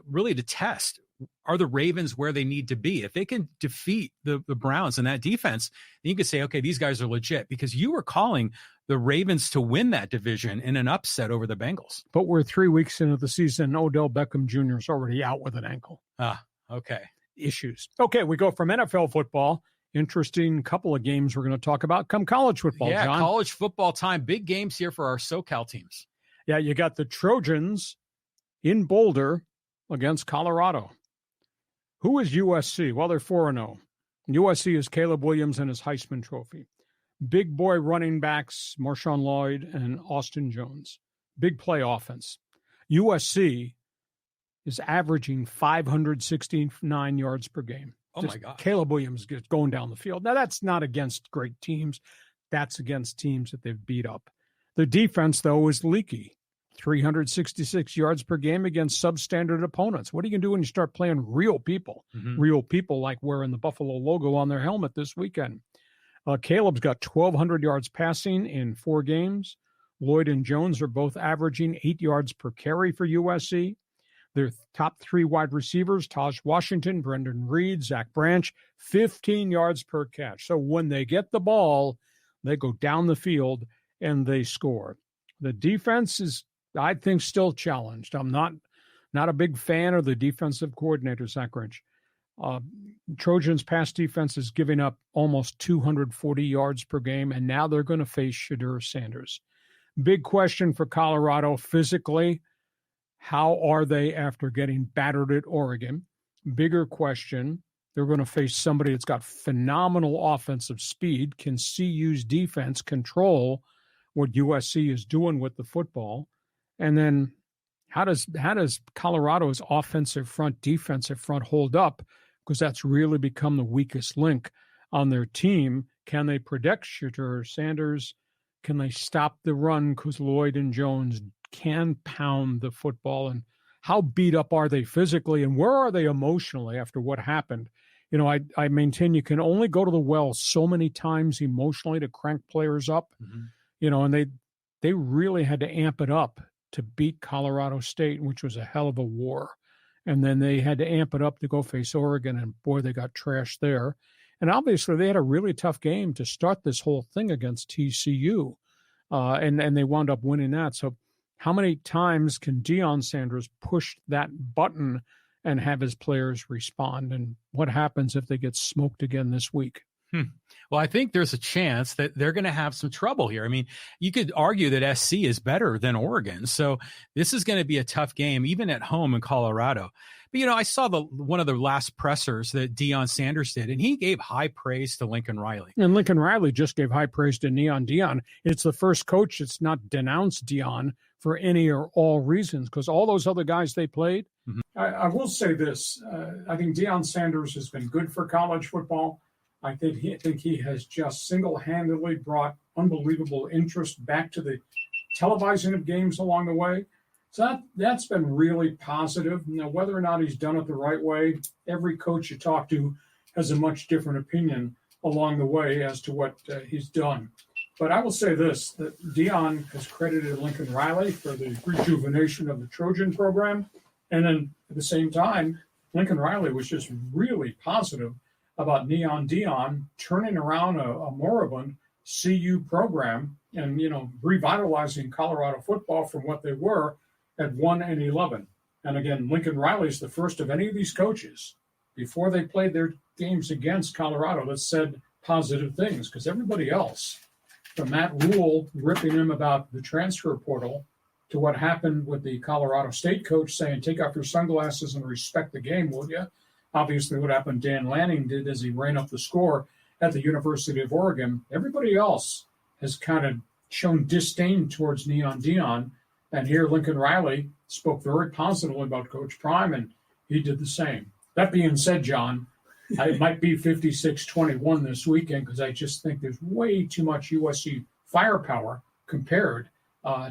really the test. Are the Ravens where they need to be? If they can defeat the Browns and that defense, then you could say, okay, these guys are legit, because you were calling the Ravens to win that division in an upset over the Bengals. But we're 3 weeks into the season. Odell Beckham Jr. is already out with an ankle. Okay. Issues. Okay, we go from NFL football. Interesting couple of games we're going to talk about. Come college football, yeah, John. College football time. Big games here for our SoCal teams. Yeah, you got the Trojans in Boulder against Colorado. Who is USC? Well, they're 4-0. USC is Caleb Williams and his Heisman Trophy. Big boy running backs, Marshawn Lloyd and Austin Jones. Big play offense. USC is averaging 569 yards per game. Oh, my God. Caleb Williams gets going down the field. Now, that's not against great teams. That's against teams that they've beat up. The defense, though, is leaky. 366 yards per game against substandard opponents. What are you going to do when you start playing real people? Real people like wearing the Buffalo logo on their helmet this weekend. Caleb's got 1,200 yards passing in 4 games. Lloyd and Jones are both averaging 8 yards per carry for USC. Their top 3 wide receivers, Taj Washington, Brendan Reed, Zach Branch, 15 yards per catch. So when they get the ball, they go down the field and they score. The defense is, I think, still challenged. I'm not a big fan of the defensive coordinator, Zach Branch. Trojans' pass defense is giving up almost 240 yards per game, and now they're going to face Shedeur Sanders. Big question for Colorado physically. How are they after getting battered at Oregon? Bigger question, they're going to face somebody that's got phenomenal offensive speed. Can CU's defense control what USC is doing with the football? And then how does Colorado's offensive front, defensive front hold up? Because that's really become the weakest link on their team. Can they protect Shedeur Sanders? Can they stop the run? Because Lloyd and Jones can pound the football. And how beat up are they physically? And where are they emotionally after what happened? I maintain you can only go to the well so many times emotionally to crank players up. And they really had to amp it up to beat Colorado State, which was a hell of a war. And then they had to amp it up to go face Oregon, and boy, they got trashed there. And obviously they had a really tough game to start this whole thing against TCU, and they wound up winning that. So how many times can Deion Sanders push that button and have his players respond? And what happens if they get smoked again this week? Well, I think there's a chance that they're going to have some trouble here. I mean, you could argue that SC is better than Oregon. So this is going to be a tough game, even at home in Colorado. But, I saw one of the last pressers that Deion Sanders did, and he gave high praise to Lincoln Riley. And Lincoln Riley just gave high praise to Neon Deion. It's the first coach that's not denounced Deion for any or all reasons, because all those other guys they played. I will say this. I think Deion Sanders has been good for college football. I think he has just single-handedly brought unbelievable interest back to the televising of games along the way. So that's been really positive. Now, whether or not he's done it the right way, every coach you talk to has a much different opinion along the way as to what he's done. But I will say this, that Deion has credited Lincoln Riley for the rejuvenation of the Trojan program. And then at the same time, Lincoln Riley was just really positive about Neon Deion turning around a moribund CU program and, revitalizing Colorado football from what they were at 1-11. And again, Lincoln Riley is the first of any of these coaches before they played their games against Colorado that said positive things, because everybody else, from Matt Rule ripping him about the transfer portal to what happened with the Colorado State coach saying, take off your sunglasses and respect the game, will you? Obviously, what happened Dan Lanning did as he ran up the score at the University of Oregon. Everybody else has kind of shown disdain towards Neon Deion. And here Lincoln Riley spoke very positively about Coach Prime, and he did the same. That being said, John, it might be 56-21 this weekend because I just think there's way too much USC firepower compared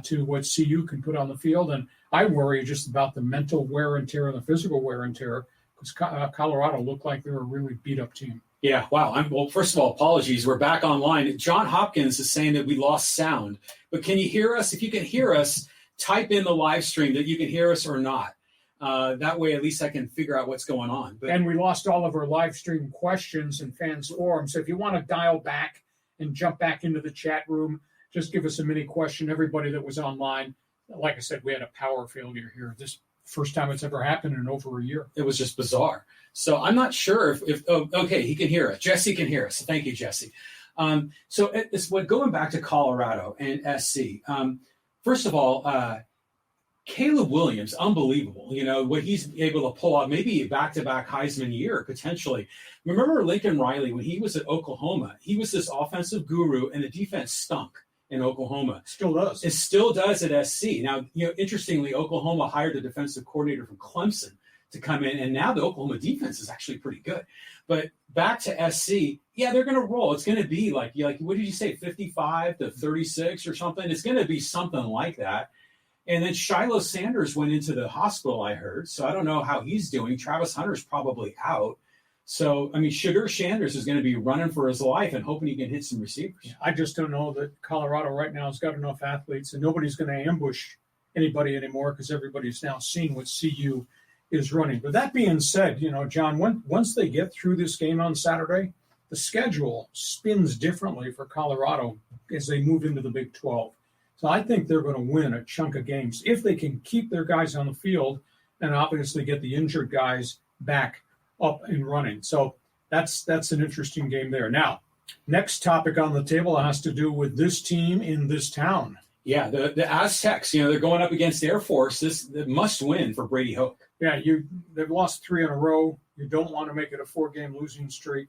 to what CU can put on the field. And I worry just about the mental wear and tear and the physical wear and tear because Colorado looked like they were a really beat-up team. Yeah, wow. Well, first of all, apologies. We're back online. John Hopkins is saying that we lost sound. But can you hear us? If you can hear us, type in the live stream that you can hear us or not. That way, at least I can figure out what's going on. But, and we lost all of our live stream questions and fans forum. So if you want to dial back and jump back into the chat room, just give us a mini question. Everybody that was online, like I said, we had a power failure here. This first time it's ever happened in over a year. It was just bizarre. So I'm not sure if okay, he can hear us. Jesse can hear us. Thank you, Jesse. So it's going back to Colorado and SC. First of all, Caleb Williams, unbelievable. What he's able to pull out, maybe a back-to-back Heisman year, potentially. Remember Lincoln Riley, when he was at Oklahoma, he was this offensive guru, and the defense stunk in Oklahoma. Still does. It still does at SC. Now, interestingly, Oklahoma hired the defensive coordinator from Clemson to come in, and now the Oklahoma defense is actually pretty good. But back to SC, yeah, they're going to roll. It's going to be like, what did you say, 55-36 or something? It's going to be something like that. And then Shiloh Sanders went into the hospital, I heard. So I don't know how he's doing. Travis Hunter's probably out. So, Sugar Sanders is going to be running for his life and hoping he can hit some receivers. Yeah, I just don't know that Colorado right now has got enough athletes, and nobody's going to ambush anybody anymore because everybody's now seeing what CU is running. But that being said, John, once they get through this game on Saturday, the schedule spins differently for Colorado as they move into the Big 12. So I think they're going to win a chunk of games if they can keep their guys on the field and obviously get the injured guys back up and running. So that's an interesting game there. Now, next topic on the table has to do with this team in this town. Yeah, the Aztecs, they're going up against Air Force. This must win for Brady Hoke. Yeah, they've lost 3 in a row. You don't want to make it a 4-game losing streak.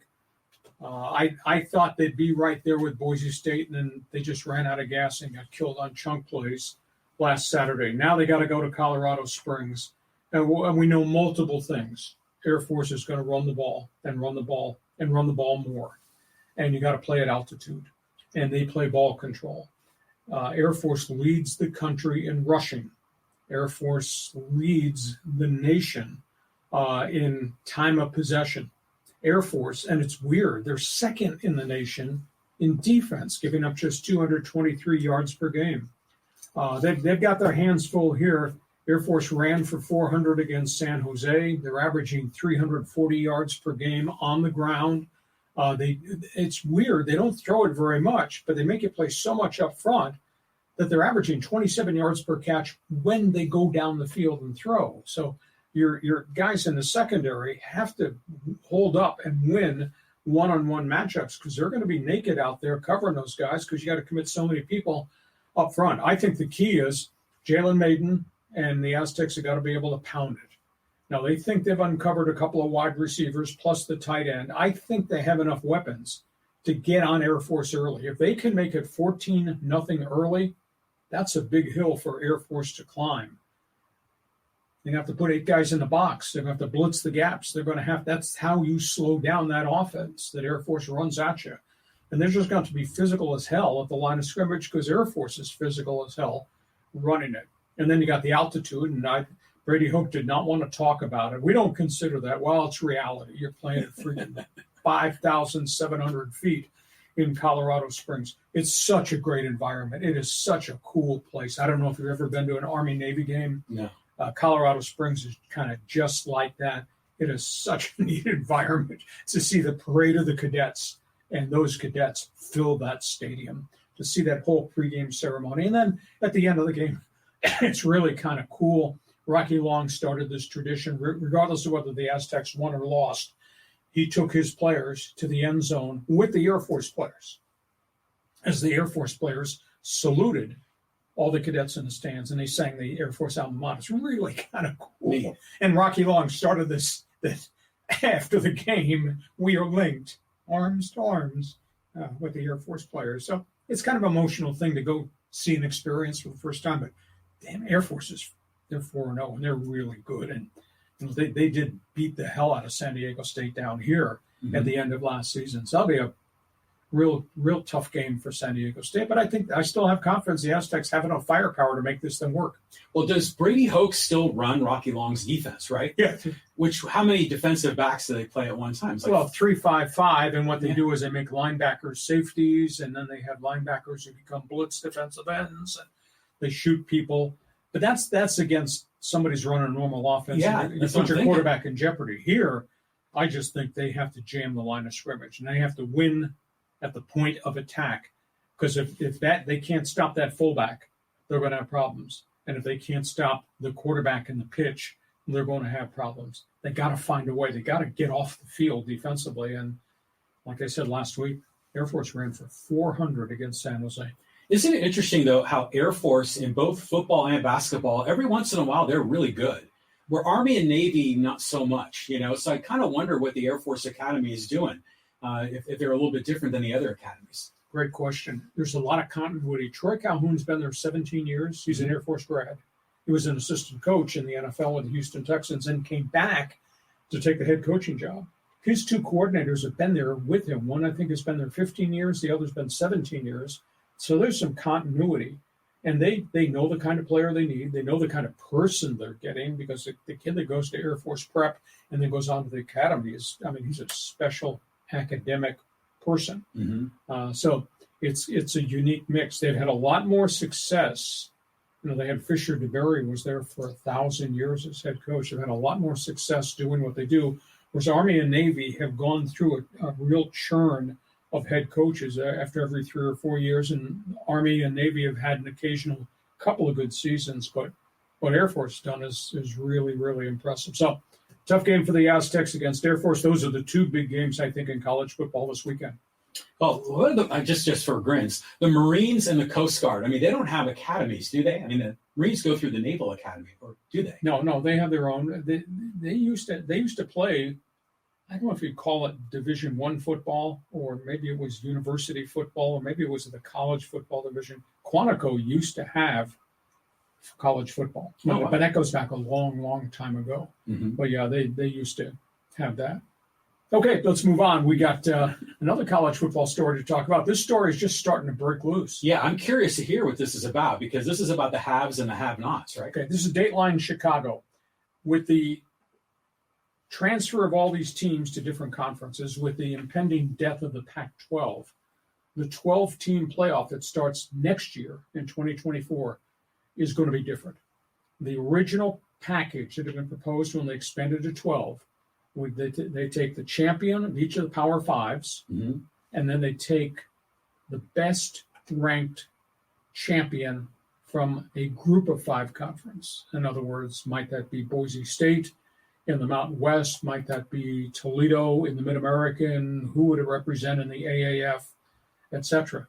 I thought they'd be right there with Boise State, and then they just ran out of gas and got killed on chunk plays last Saturday. Now they got to go to Colorado Springs, and we know multiple things. Air Force is going to run the ball, and run the ball, and run the ball more. And you got to play at altitude, and they play ball control. Air Force leads the country in rushing. Air Force leads the nation in time of possession. Air Force, and it's weird, they're second in the nation in defense, giving up just 223 yards per game. They've got their hands full here. Air Force ran for 400 against San Jose. They're averaging 340 yards per game on the ground. It's weird. They don't throw it very much, but they make it play so much up front that they're averaging 27 yards per catch when they go down the field and throw. So your guys in the secondary have to hold up and win one-on-one matchups because they're going to be naked out there covering those guys because you got to commit so many people up front. I think the key is Jalen Maiden and the Aztecs have got to be able to pound it. Now, they think they've uncovered a couple of wide receivers plus the tight end. I think they have enough weapons to get on Air Force early. If they can make it 14-0 early, that's a big hill for Air Force to climb. They have to put 8 guys in the box. They're going to have to blitz the gaps. That's how you slow down that offense that Air Force runs at you. And they're just going to be physical as hell at the line of scrimmage because Air Force is physical as hell running it. And then you got the altitude, and Brady Hoke did not want to talk about it. We don't consider that. Well, it's reality. You're playing at freaking 5,700 feet in Colorado Springs. It's such a great environment. It is such a cool place. I don't know if you've ever been to an Army-Navy game. No. Colorado Springs is kind of just like that. It is such a neat environment to see the parade of the cadets, and those cadets fill that stadium, to see that whole pregame ceremony. And then at the end of the game, it's really kind of cool. Rocky Long started this tradition, regardless of whether the Aztecs won or lost. He took his players to the end zone with the Air Force players, as the Air Force players saluted all the cadets in the stands, and they sang the Air Force alma mater. It's really kind of cool. Neat. And Rocky Long started this after the game. We are linked, arms to arms, with the Air Force players. So it's kind of an emotional thing to go see and experience for the first time. But damn, Air Force they're 4-0, and they're really good. And they did beat the hell out of San Diego State down here at the end of last season. So that'll be a real tough game for San Diego State. But I think I still have confidence the Aztecs have enough firepower to make this thing work. Well, does Brady Hoke still run Rocky Long's defense, right? Yeah. How many defensive backs do they play at one time? It's like, Well, 3-5-5, and what they do is they make linebackers safeties, and then they have linebackers who become blitz defensive ends, and they shoot people. But that's against somebody's running a normal offense. Yeah, you that's put what your I'm quarterback in jeopardy. Here, I just think they have to jam the line of scrimmage, and they have to win at the point of attack. Because if they can't stop that fullback, they're going to have problems. And if they can't stop the quarterback in the pitch, they're going to have problems. They got to find a way. They got to get off the field defensively. And like I said last week, Air Force ran for 400 against San Jose. Isn't it interesting, though, how Air Force in both football and basketball, every once in a while, they're really good. Where Army and Navy, not so much, So I kind of wonder what the Air Force Academy is doing, if they're a little bit different than the other academies. Great question. There's a lot of continuity. Troy Calhoun's been there 17 years. He's an Air Force grad. He was an assistant coach in the NFL with the Houston Texans and came back to take the head coaching job. His two coordinators have been there with him. One, I think, has been there 15 years. The other's been 17 years. So there's some continuity. And they know the kind of player they need. They know the kind of person they're getting, because the kid that goes to Air Force prep and then goes on to the academy he's a special academic person. So it's a unique mix. They've had a lot more success. They had Fisher DeBerry was there for 1,000 years as head coach. They've had a lot more success doing what they do, whereas Army and Navy have gone through a real churn of head coaches after every 3 or 4 years, and Army and Navy have had an occasional couple of good seasons, but what Air Force has done is really, really impressive. So tough game for the Aztecs against Air Force. Those are the two big games, I think, in college football this weekend. Well, what are just for grins, the Marines and the Coast Guard, they don't have academies, do they? The Marines go through the Naval Academy, or do they? No, they have their own. They used to play, I don't know if you'd call it Division I football, or maybe it was university football, or maybe it was the college football division. Quantico used to have college football, but that goes back a long, long time ago. But yeah, they used to have that. Okay, let's move on. We got another college football story to talk about. This story is just starting to break loose. Yeah, I'm curious to hear what this is about, because this is about the haves and the have-nots, right? Okay, this is Dateline Chicago. With the transfer of all these teams to different conferences, with the impending death of the Pac-12, the 12-team playoff that starts next year in 2024 is going to be different. The original package that had been proposed when they expanded to 12, they take the champion of each of the Power Fives, and then they take the best-ranked champion from a group of 5 conference. In other words, might that be Boise State in the Mountain West? Might that be Toledo in the Mid-American? Who would it represent in the AAF, etc.?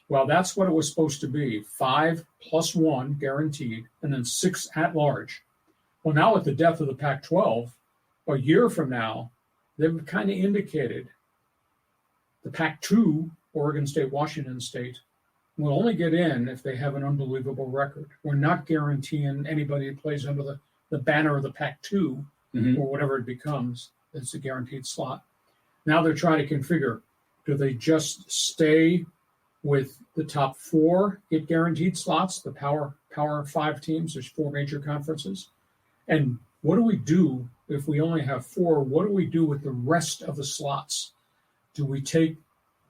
Well, that's what it was supposed to be, 5 plus 1 guaranteed, and then 6 at large. Well, now with the death of the Pac-12, a year from now, they've kind of indicated the Pac-2, Oregon State, Washington State, will only get in if they have an unbelievable record. We're not guaranteeing anybody who plays under the banner of the Pac-2 or whatever it becomes. It's a guaranteed slot. Now they're trying to configure, do they just stay with the top 4 get guaranteed slots, the Power 5 teams? There's 4 major conferences. And what do we do if we only have 4? What do we do with the rest of the slots? do we take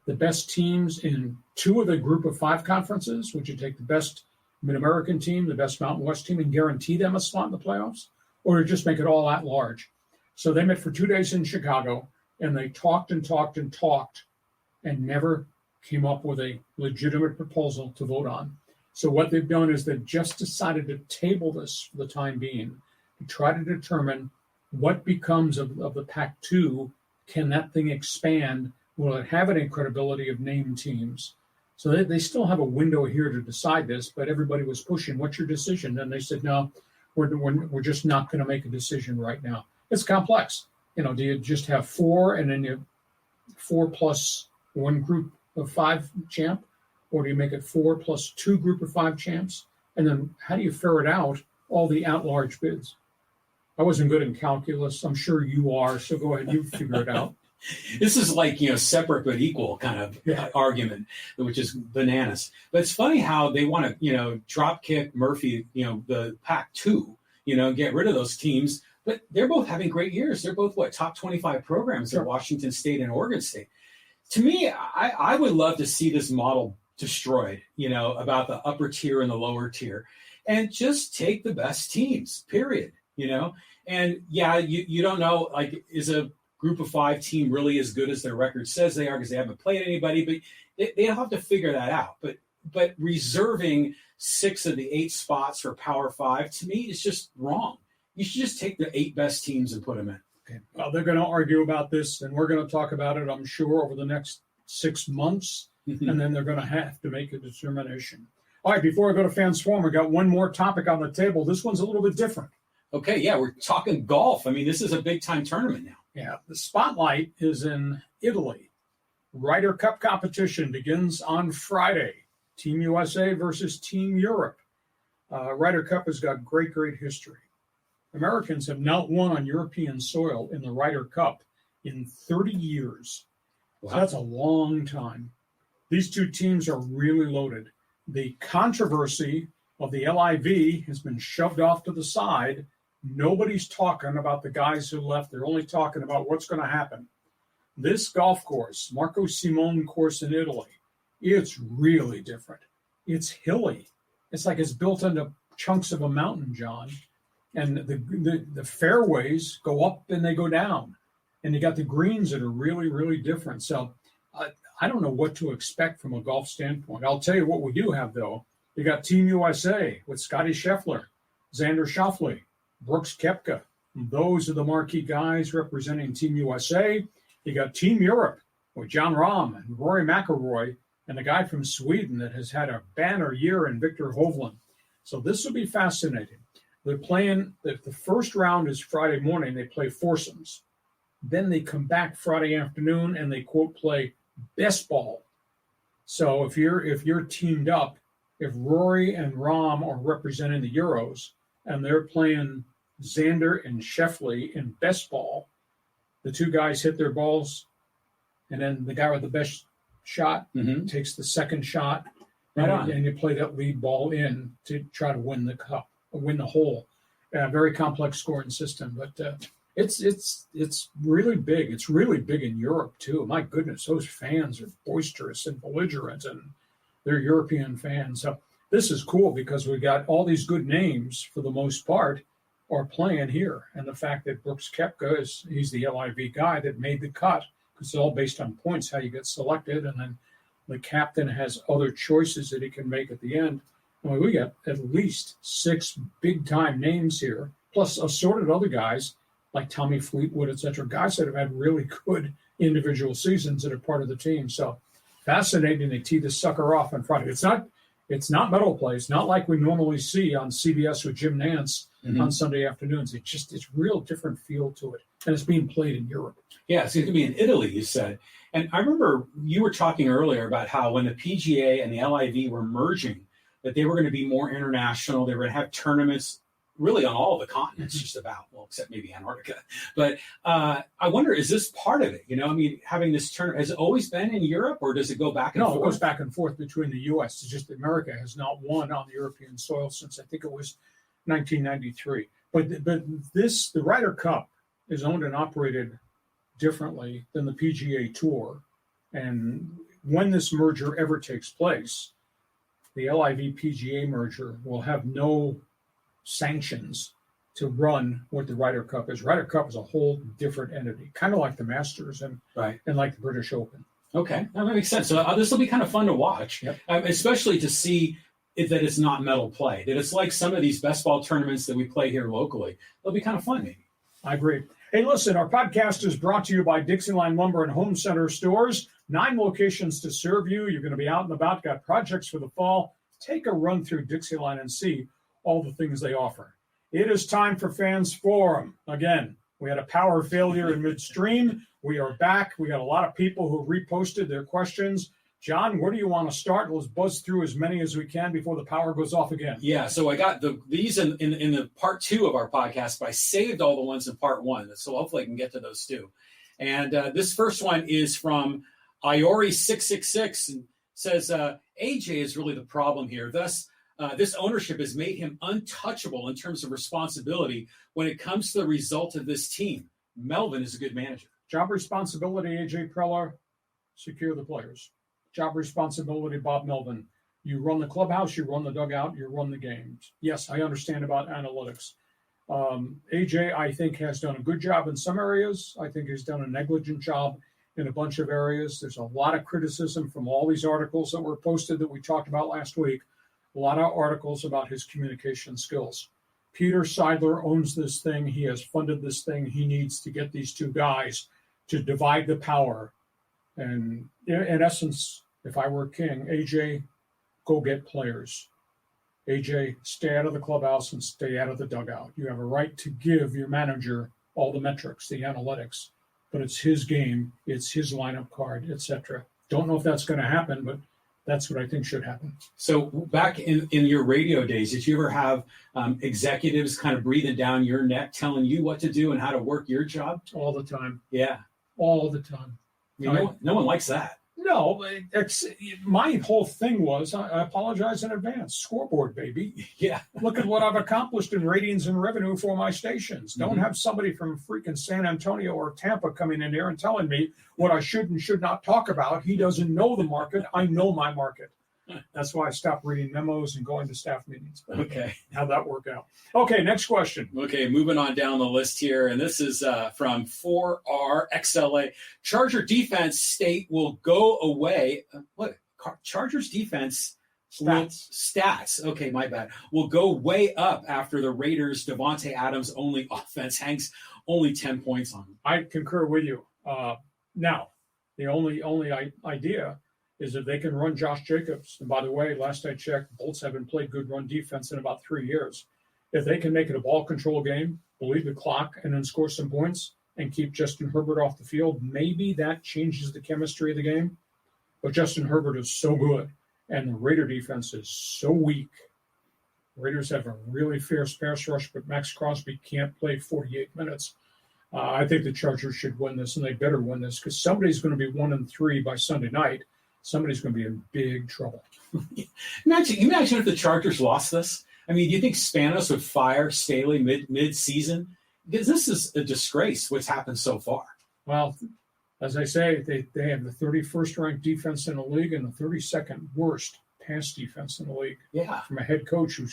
the best teams in 2 of the group of 5 conferences? Would you take the best Mid-American team, the best Mountain West team, and guarantee them a spot in the playoffs? Or just make it all at large? So they met for 2 days in Chicago, and they talked and talked and talked and never came up with a legitimate proposal to vote on. So what they've done is they've just decided to table this for the time being to try to determine what becomes of the Pac-2. Can that thing expand? Will it have any credibility of named teams? So they still have a window here to decide this, but everybody was pushing, what's your decision? And they said, no, we're just not going to make a decision right now. It's complex. Do you just have 4 and then you 4 plus 1 group of 5 champ? Or do you make it 4 plus 2 group of 5 champs? And then how do you ferret out all the at-large bids? I wasn't good in calculus. I'm sure you are, so go ahead, you figure it out. This is like, separate but equal kind of argument, which is bananas. But it's funny how they want to, drop kick Murphy, the Pac-2, get rid of those teams. But they're both having great years. They're both, top 25 programs at Washington State and Oregon State. To me, I would love to see this model destroyed, about the upper tier and the lower tier. And just take the best teams, period, And, you don't know, is a group of 5 team really as good as their record says they are because they haven't played anybody, but they'll have to figure that out. But reserving 6 of the 8 spots for Power 5 to me is just wrong. You should just take the 8 best teams and put them in. Okay. Well, they're going to argue about this, and we're going to talk about it, I'm sure, over the next 6 months, and then they're going to have to make a determination. All right, before I go to Fan Swarm, we got one more topic on the table. This one's a little bit different. Okay, we're talking golf. I mean, this is a big-time tournament now. Yeah, the spotlight is in Italy. Ryder Cup competition begins on Friday. Team USA versus Team Europe. Ryder Cup has got great history. Americans have not won on European soil in the Ryder Cup in 30 years. Wow. So that's a long time. These 2 teams are really loaded. The controversy of the LIV has been shoved off to the side. Nobody's talking about the guys who left. They're only talking about what's going to happen. This golf course, Marco Simone course in Italy, it's really different. It's hilly. It's like it's built into chunks of a mountain, John. And the fairways go up and they go down. And you got the greens that are really, really different. So I don't know what to expect from a golf standpoint. I'll tell you what we do have, though. You got Team USA with Scotty Scheffler, Xander Schauffele, Brooks Koepka. Those are the marquee guys representing Team USA. You got Team Europe with Jon Rahm and Rory McIlroy and the guy from Sweden that has had a banner year in Victor Hovland. So this will be fascinating. They're playing, the first round is Friday morning. They play foursomes. Then they come back Friday afternoon and they, quote, play best ball. So if you're teamed up, if Rory and Rahm are representing the Euros and they're playing Xander and Scheffler in best ball, the 2 guys hit their balls, and then the guy with the best shot takes the second shot, and you play that lead ball in to try to win the cup, or win the hole. Very complex scoring system, but it's really big. It's really big in Europe too. My goodness, those fans are boisterous and belligerent, and they're European fans. So this is cool because we got all these good names for the most part are playing here, and the fact that Brooks Koepka he's the LIV guy that made the cut, because it's all based on points how you get selected, and then the captain has other choices that he can make at the end. Well, we got at least 6 big-time names here, plus assorted other guys like Tommy Fleetwood, et cetera, guys that have had really good individual seasons that are part of the team. So fascinating. They tee this sucker off on Friday. It's not medal play. It's not like we normally see on CBS with Jim Nantz on Sunday afternoons. It's real different feel to it. And it's being played in Europe. Yeah, it's going to be in Italy, you said. And I remember you were talking earlier about how when the PGA and the LIV were merging, that they were going to be more international. They were going to have tournaments really on all of the continents, just about, well, except maybe Antarctica. But I wonder, is this part of it? Having this tournament, has it always been in Europe, or does it go back and forth? No, it goes back and forth between the U.S. It's just that America has not won on the European soil since I think it was 1993. But the Ryder Cup is owned and operated differently than the PGA Tour And when this merger ever takes place, the LIV PGA merger will have no sanctions to run what the Ryder Cup is. Ryder Cup is a whole different entity, kind of like the Masters and like the British Open. Okay, that makes sense. So this will be kind of fun to watch, especially to see that it's not medal play, that it's like some of these best ball tournaments that we play here locally. It'll be kind of fun, maybe. I agree. Hey, listen, our podcast is brought to you by Dixieline Lumber and Home Center Stores. 9 locations to serve you. You're going to be out and about, got projects for the fall. Take a run through Dixieline and see all the things they offer. It is time for Fans Forum. Again, we had a power failure in midstream. We are back. We got a lot of people who reposted their questions. John, where do you want to start? Let's buzz through as many as we can before the power goes off again. Yeah, so I got these in the part 2 of our podcast, but I saved all the ones in part 1, so hopefully I can get to those too. And this first one is from Iori666 and says, AJ is really the problem here. Thus, this ownership has made him untouchable in terms of responsibility when it comes to the result of this team. Melvin is a good manager. Job responsibility, AJ Preller, secure the players. Job responsibility, Bob Melvin. You run the clubhouse, you run the dugout, you run the games. Yes, I understand about analytics. AJ, I think, has done a good job in some areas. I think he's done a negligent job in a bunch of areas. There's a lot of criticism from all these articles that were posted that we talked about last week. A lot of articles about his communication skills. Peter Seidler owns this thing. He has funded this thing. He needs to get these two guys to divide the power. And in essence, if I were king, AJ, go get players. AJ, stay out of the clubhouse and stay out of the dugout. You have a right to give your manager all the metrics, the analytics, but it's his game, it's his lineup card, etc. Don't know if that's going to happen, but that's what I think should happen. So back in your radio days, did you ever have executives kind of breathing down your neck, telling you what to do and how to work your job? All the time. Yeah. All the time. I mean, no one likes that. No, my whole thing was, I apologize in advance. Scoreboard, baby. Yeah. Look at what I've accomplished in ratings and revenue for my stations. Don't have somebody from freaking San Antonio or Tampa coming in there and telling me what I should and should not talk about. He doesn't know the market. I know my market. That's why I stopped reading memos and going to staff meetings. Okay. How'd that work out? Okay, next question. Okay, moving on down the list here. And this is from 4RXLA. Charger defense state will go away. What? Chargers defense stats. Okay, my bad. Will go way up after the Raiders' Devontae Adams only offense hangs only 10 points on them. I concur with you. Now, the only idea is if they can run Josh Jacobs. And by the way, last I checked, Bolts haven't played good run defense in about 3 years. If they can make it a ball control game, bleed the clock, and then score some points and keep Justin Herbert off the field, maybe that changes the chemistry of the game. But Justin Herbert is so good, and the Raider defense is so weak. Raiders have a really fierce pass rush, but Max Crosby can't play 48 minutes. I think the Chargers should win this, and they better win this, because somebody's going to be 1-3 by Sunday night. Somebody's going to be in big trouble. Imagine if the Chargers lost this. I mean, do you think Spanos would fire Staley mid-season? Because this is a disgrace, what's happened so far. Well, as I say, they have the 31st ranked defense in the league and the 32nd worst pass defense in the league. Yeah. From a head coach who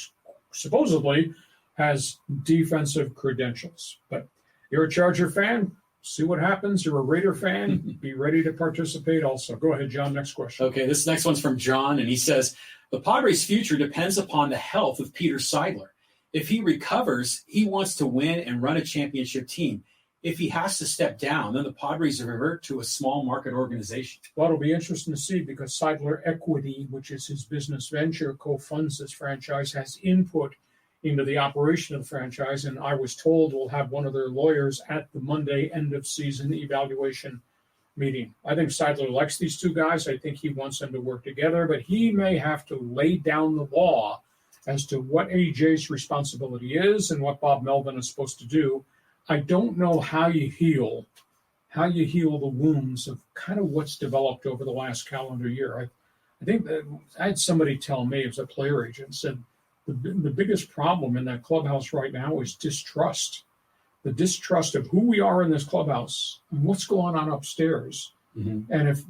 supposedly has defensive credentials. But you're a Charger fan. See what happens. You're a Raider fan. Be ready to participate also. Go ahead, John. Next question. Okay, this next one's from John, and he says, the Padres' future depends upon the health of Peter Seidler. If he recovers, he wants to win and run a championship team. If he has to step down, then the Padres revert to a small market organization. Well, it'll be interesting to see because Seidler Equity, which is his business venture, co-funds this franchise, has input into the operation of the franchise, and I was told we'll have one of their lawyers at the Monday end-of-season evaluation meeting. I think Seidler likes these two guys. I think he wants them to work together, but he may have to lay down the law as to what AJ's responsibility is and what Bob Melvin is supposed to do. I don't know how you heal the wounds of kind of what's developed over the last calendar year. I think that I had somebody tell me, as a player agent, said, the biggest problem in that clubhouse right now is distrust. The distrust of who we are in this clubhouse and what's going on upstairs. Mm-hmm. And if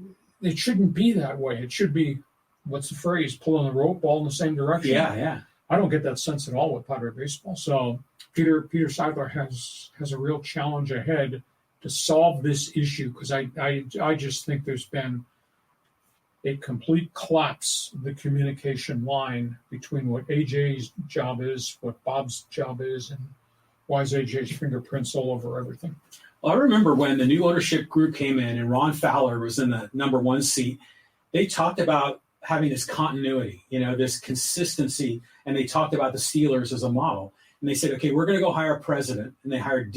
it shouldn't be that way. It should be, what's the phrase, pulling the rope all in the same direction. Yeah. I don't get that sense at all with Padre baseball. So Peter Seidler has a real challenge ahead to solve this issue, because I just think there's been a complete collapse of the communication line between what AJ's job is, what Bob's job is, and why is AJ's fingerprints all over everything. Well, I remember when the new ownership group came in and Ron Fowler was in the number 1 seat, they talked about having this continuity, this consistency, and they talked about the Steelers as a model. And they said, okay, we're going to go hire a president, and they hired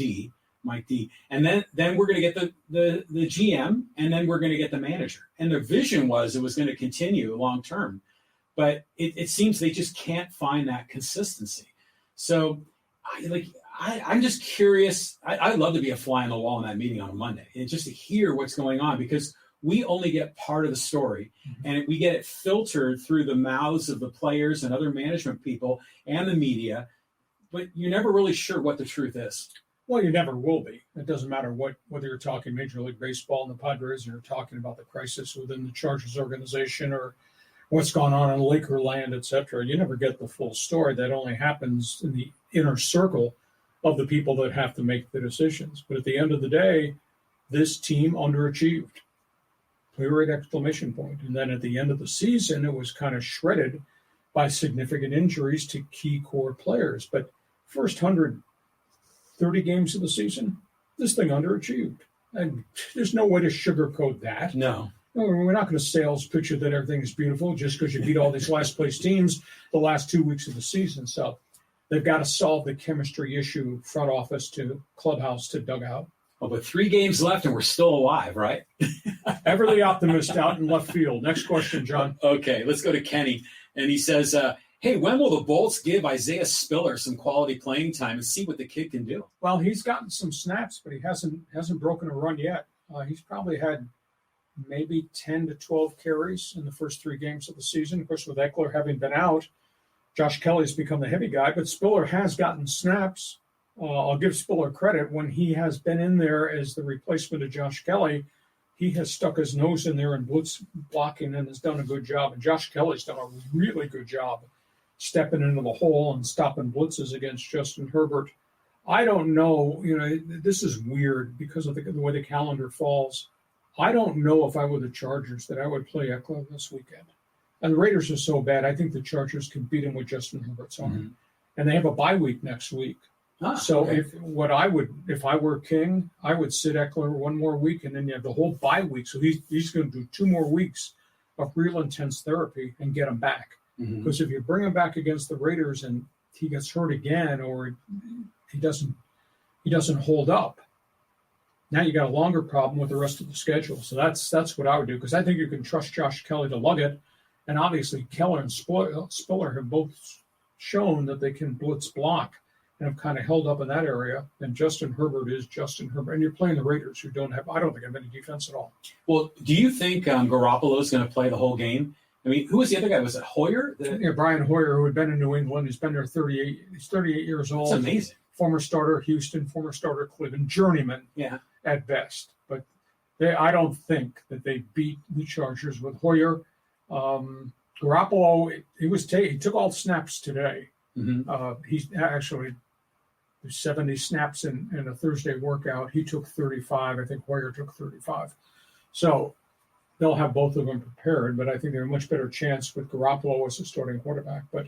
Mike D. And then we're going to get the GM, and then we're going to get the manager. And their vision was it was going to continue long term. But it seems they just can't find that consistency. So I'm just curious. I'd love to be a fly on the wall in that meeting on a Monday and just to hear what's going on, because we only get part of the story, and we get it filtered through the mouths of the players and other management people and the media, but you're never really sure what the truth is. Well, you never will be. It doesn't matter whether you're talking Major League Baseball and the Padres, or you're talking about the crisis within the Chargers organization, or what's going on in Laker land, et cetera. You never get the full story. That only happens in the inner circle of the people that have to make the decisions. But at the end of the day, this team underachieved. Clear exclamation point. And then at the end of the season, it was kind of shredded by significant injuries to key core players. But first 130 games of the season, this thing underachieved. And there's no way to sugarcoat that. No. We're not going to sales pitch you that everything is beautiful just because you beat all these last place teams the last 2 weeks of the season. So they've got to solve the chemistry issue, front office to clubhouse to dugout. Oh, but 3 games left and we're still alive, right? Ever the optimist out in left field. Next question, John. Okay, let's go to Kenny. And he says, hey, when will the Bolts give Isaiah Spiller some quality playing time and see what the kid can do? Well, he's gotten some snaps, but he hasn't broken a run yet. He's probably had maybe 10 to 12 carries in the first 3 games of the season. Of course, with Eckler having been out, Josh Kelly's become the heavy guy, but Spiller has gotten snaps. I'll give Spiller credit. When he has been in there as the replacement of Josh Kelly, he has stuck his nose in there and blitz blocking and has done a good job. And Josh Kelly's done a really good job stepping into the hole and stopping blitzes against Justin Herbert. I don't know. This is weird because of the way the calendar falls. I don't know if I were the Chargers that I would play Eckler this weekend. And the Raiders are so bad, I think the Chargers can beat him with Justin Herbert's arm. Mm-hmm. And they have a bye week next week. Okay. If I were King, I would sit Eckler 1 more week, and then you have the whole bye week. So he's going to do 2 more weeks of real intense therapy and get him back. Mm-hmm. Because if you bring him back against the Raiders and he gets hurt again, or he doesn't hold up, now you got a longer problem with the rest of the schedule. So that's what I would do, because I think you can trust Josh Kelly to lug it, and obviously Keller and Spiller have both shown that they can blitz block and have kind of held up in that area. And Justin Herbert is Justin Herbert. And you're playing the Raiders, who I don't think have any defense at all. Well, do you think Garoppolo is going to play the whole game? I mean, who was the other guy? Was it Hoyer? Brian Hoyer, who had been in New England. He's been there 38. He's 38 years old. That's amazing. Former starter Houston, former starter Cleveland, journeyman at best. But I don't think that they beat the Chargers with Hoyer. Garoppolo, he took all the snaps today. Mm-hmm. He's actually 70 snaps in a Thursday workout. He took 35. I think Hoyer took 35. So they'll have both of them prepared, but I think they're a much better chance with Garoppolo as a starting quarterback. But,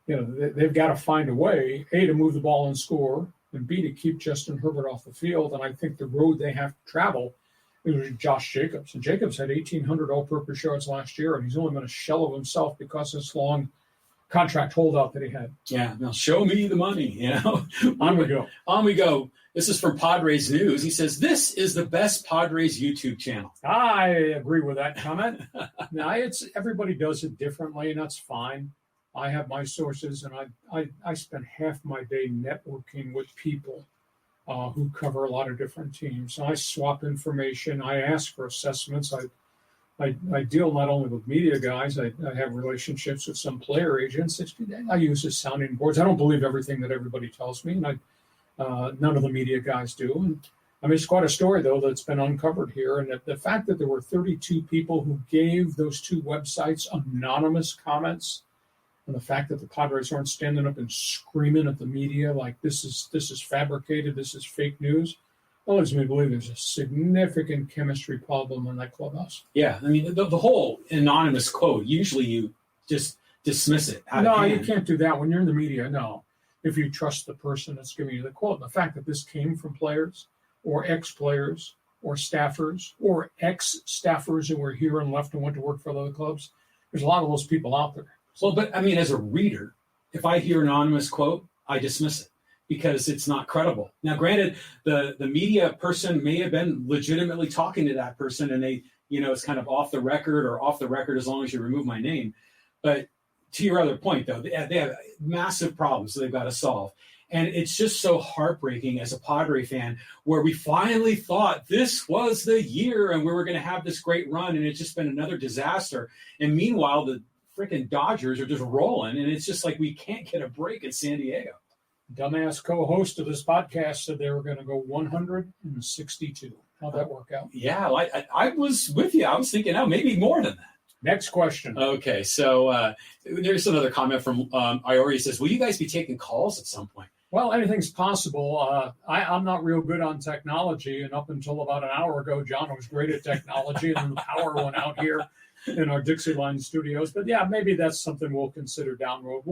they've got to find a way, A, to move the ball and score, and B, to keep Justin Herbert off the field. And I think the road they have to travel is Josh Jacobs. And Jacobs had 1,800 all-purpose yards last year, and he's only been a shell of himself because of this long contract holdout that he had. Yeah, now show me the money, On we go. On we go. This is from Padres News. He says, this is the best Padres YouTube channel. I agree with that comment. Now, everybody does it differently, and that's fine. I have my sources, and I spend half my day networking with people who cover a lot of different teams. So I swap information. I ask for assessments. I deal not only with media guys. I have relationships with some player agents. I use as sounding boards. I don't believe everything that everybody tells me, and none of the media guys do. And I mean, it's quite a story, though, that's been uncovered here. And the fact that there were 32 people who gave those two websites anonymous comments, and the fact that the Padres aren't standing up and screaming at the media like this is fabricated, this is fake news, that leads me to believe there's a significant chemistry problem in that clubhouse. Yeah, I mean, the whole anonymous quote, usually you just dismiss it. No, you can't do that when you're in the media, no. If you trust the person that's giving you the quote. And the fact that this came from players or ex-players or staffers or ex-staffers who were here and left and went to work for other clubs, there's a lot of those people out there. Well, but I mean, as a reader, if I hear an anonymous quote, I dismiss it because it's not credible. Now, granted, the media person may have been legitimately talking to that person and they, it's kind of off the record as long as you remove my name. But to your other point, though, they have massive problems that they've got to solve. And it's just so heartbreaking as a Padre fan where we finally thought this was the year and we were going to have this great run, and it's just been another disaster. And meanwhile, the freaking Dodgers are just rolling, and it's just like we can't get a break in San Diego. Dumbass co-host of this podcast said they were going to go 162. How'd that work out? Yeah, I was with you. I was thinking, maybe more than that. Next question. Okay, so there's another comment from Iori. Says, will you guys be taking calls at some point? Well, anything's possible. I'm not real good on technology, and up until about an hour ago, John was great at technology, and then the power went out here in our Dixieline studios. But, yeah, maybe that's something we'll consider down the road.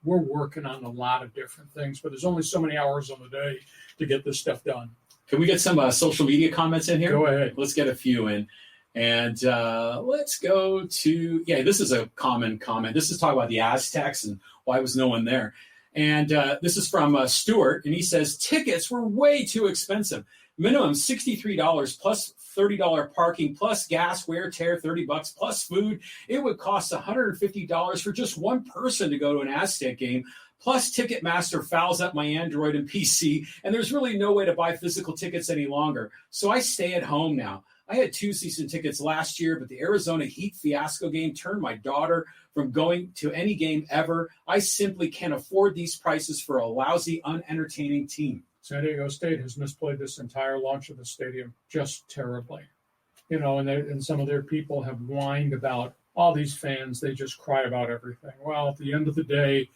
We're working on a lot of different things, but there's only so many hours on the day to get this stuff done. Can we get some social media comments in here? Go ahead. Let's get a few in. And let's go to, this is a common comment. This is talking about the Aztecs and why was no one there. And this is from Stuart, and he says, tickets were way too expensive. Minimum $63 plus $30 parking plus gas, wear, tear, $30 plus food. It would cost $150 for just one person to go to an Aztec game. Plus Ticketmaster fouls up my Android and PC, and there's really no way to buy physical tickets any longer. So I stay at home now. I had 2 season tickets last year, but the Arizona Heat fiasco game turned my daughter from going to any game ever. I simply can't afford these prices for a lousy, unentertaining team. San Diego State has misplayed this entire launch of the stadium just terribly. And some of their people have whined about all these fans. They just cry about everything. Well, at the end of the day,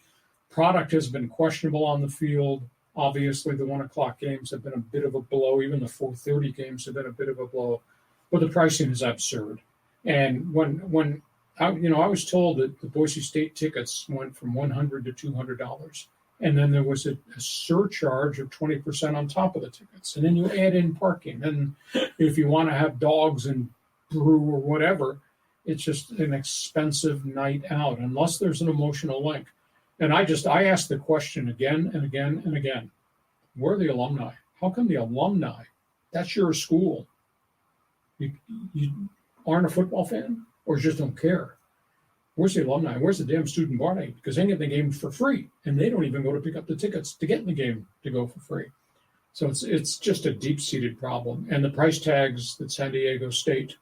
product has been questionable on the field. Obviously, the 1 o'clock games have been a bit of a blow. Even the 4:30 games have been a bit of a blow. But the pricing is absurd. And when I was told that the Boise State tickets went from $100 to $200, and then there was a surcharge of 20% on top of the tickets, and then you add in parking. And if you want to have dogs and brew or whatever, it's just an expensive night out, unless there's an emotional link. And I asked the question again and again and again: where are the alumni? How come the alumni? That's your school. You aren't a football fan, or just don't care? Where's the alumni? Where's the damn student body? Because they get the game for free, and they don't even go to pick up the tickets to get in the game to go for free. So it's just a deep-seated problem. And the price tags that San Diego State,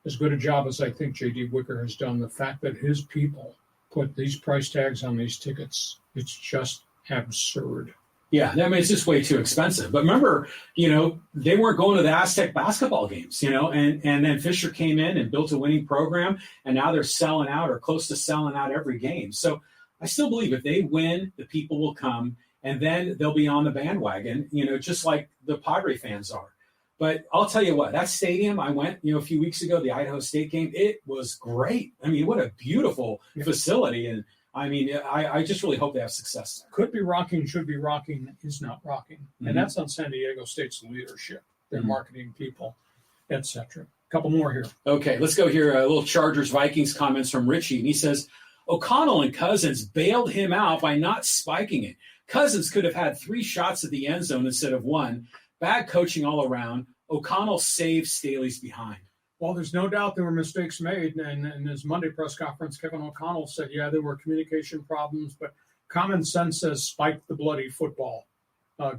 as good a job as I think J.D. Wicker has done, the fact that his people put these price tags on these tickets, it's just absurd. Yeah, I mean, it's just way too expensive. But remember, they weren't going to the Aztec basketball games, and then Fisher came in and built a winning program, and now they're selling out or close to selling out every game. So I still believe if they win, the people will come, and then they'll be on the bandwagon, just like the Padre fans are. But I'll tell you what, that stadium, I went, a few weeks ago, the Idaho State game, it was great. I mean, what a beautiful facility. And I mean, I just really hope they have success there. Could be rocking, should be rocking, is not rocking. Mm-hmm. And that's on San Diego State's leadership, their marketing people, etc. A couple more here. Okay, let's go here. A little Chargers-Vikings comments from Richie. And he says, O'Connell and Cousins bailed him out by not spiking it. Cousins could have had 3 shots at the end zone instead of 1. Bad coaching all around. O'Connell saved Staley's behind. Well, there's no doubt there were mistakes made. And in his Monday press conference, Kevin O'Connell said, there were communication problems, but common sense says spike the bloody football.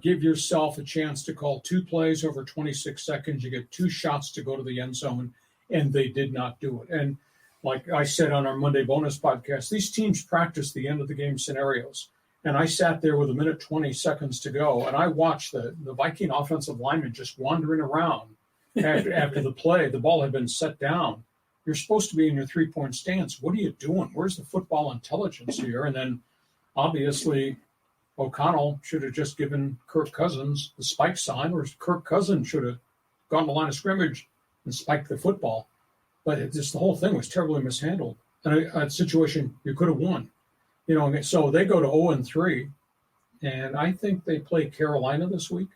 Give yourself a chance to call 2 plays over 26 seconds. You get 2 shots to go to the end zone, and they did not do it. And like I said on our Monday bonus podcast, these teams practice the end of the game scenarios. And I sat there with 1:20 to go, and I watched the Viking offensive lineman just wandering around after the play. The ball had been set down. You're supposed to be in your three-point stance. What are you doing? Where's the football intelligence here? And then, obviously, O'Connell should have just given Kirk Cousins the spike sign, or Kirk Cousins should have gone to the line of scrimmage and spiked the football. But the whole thing was terribly mishandled. And a situation you could have won. So they go to 0-3, and I think they play Carolina this week.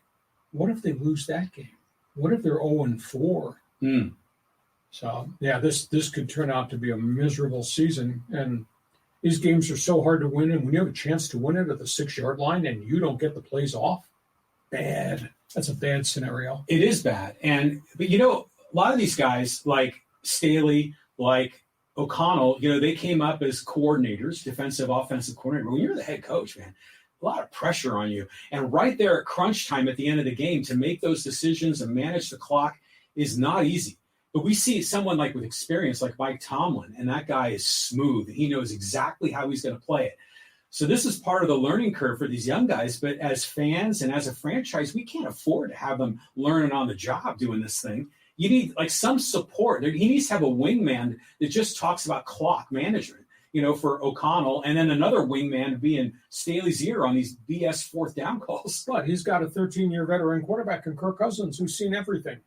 What if they lose that game? What if they're 0-4? So, yeah, this could turn out to be a miserable season. And these games are so hard to win, and when you have a chance to win it at the 6-yard line and you don't get the plays off, bad. That's a bad scenario. It is bad. But a lot of these guys, like Staley, like O'Connell, they came up as coordinators, defensive, offensive coordinator. When you're the head coach, man, a lot of pressure on you. And right there at crunch time at the end of the game to make those decisions and manage the clock is not easy. But we see someone like with experience like Mike Tomlin, and that guy is smooth. He knows exactly how he's going to play it. So this is part of the learning curve for these young guys. But as fans and as a franchise, we can't afford to have them learning on the job doing this thing. You need some support. He needs to have a wingman that just talks about clock management, for O'Connell, and then another wingman to be in Staley's ear on these BS fourth down calls. But he's got a 13-year veteran quarterback in Kirk Cousins who's seen everything.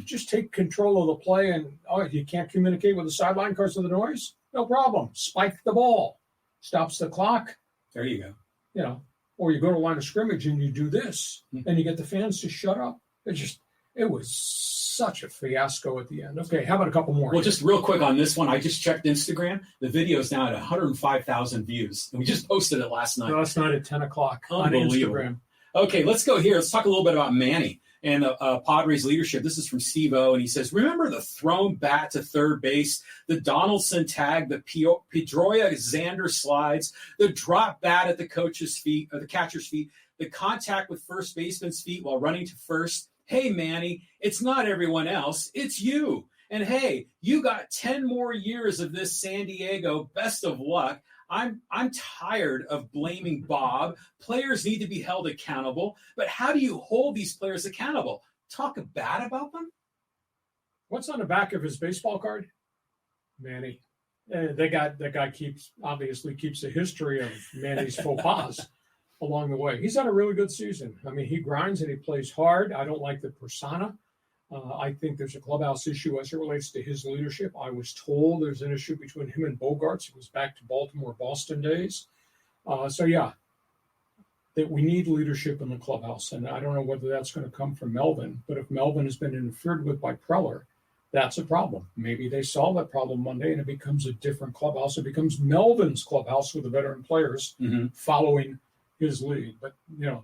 Just take control of the play, and you can't communicate with the sideline because of the noise? No problem. Spike the ball. Stops the clock. There you go. Or you go to line of scrimmage and you do this, and you get the fans to shut up. It was such a fiasco at the end. Okay, how about a couple more? Well, just real quick on this one, I just checked Instagram. The video is now at 105,000 views, and we just posted it last night. Last night at 10 o'clock on Instagram. Okay, let's go here. Let's talk a little bit about Manny and the Padres leadership. This is from Steve-O, and he says, remember the thrown bat to third base, the Donaldson tag, the Pedroia Xander slides, the drop bat at the coach's feet, or the catcher's feet, the contact with first baseman's feet while running to first. Hey, Manny, it's not everyone else. It's you. And, hey, you got 10 more years of this San Diego. Best of luck. I'm tired of blaming Bob. Players need to be held accountable. But how do you hold these players accountable? Talk bad about them? What's on the back of his baseball card? Manny. That guy obviously keeps a history of Manny's faux pas along the way. He's had a really good season. I mean, he grinds and he plays hard. I don't like the persona. I think there's a clubhouse issue as it relates to his leadership. I was told there's an issue between him and Bogarts. It was back to Baltimore-Boston days. That we need leadership in the clubhouse. And I don't know whether that's going to come from Melvin, but if Melvin has been interfered with by Preller, that's a problem. Maybe they solve that problem Monday and it becomes a different clubhouse. It becomes Melvin's clubhouse with the veteran players following his lead. But,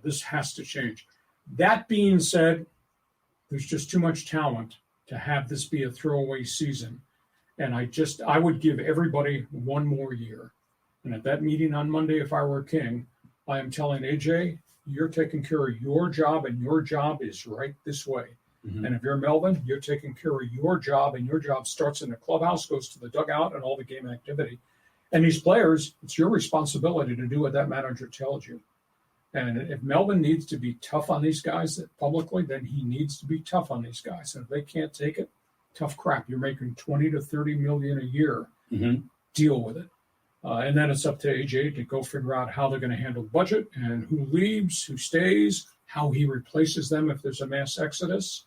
this has to change. That being said, there's just too much talent to have this be a throwaway season. And I would give everybody one more year. And at that meeting on Monday, if I were king, I am telling AJ, you're taking care of your job, and your job is right this way. And if you're Melvin, you're taking care of your job, and your job starts in the clubhouse, goes to the dugout, and all the game activity. And these players, it's your responsibility to do what that manager tells you. And if Melvin needs to be tough on these guys publicly, then he needs to be tough on these guys. And if they can't take it, tough crap. You're making $20 to $30 million a year. Deal with it. And then it's up to AJ to go figure out how they're going to handle the budget and who leaves, who stays, how he replaces them if there's a mass exodus.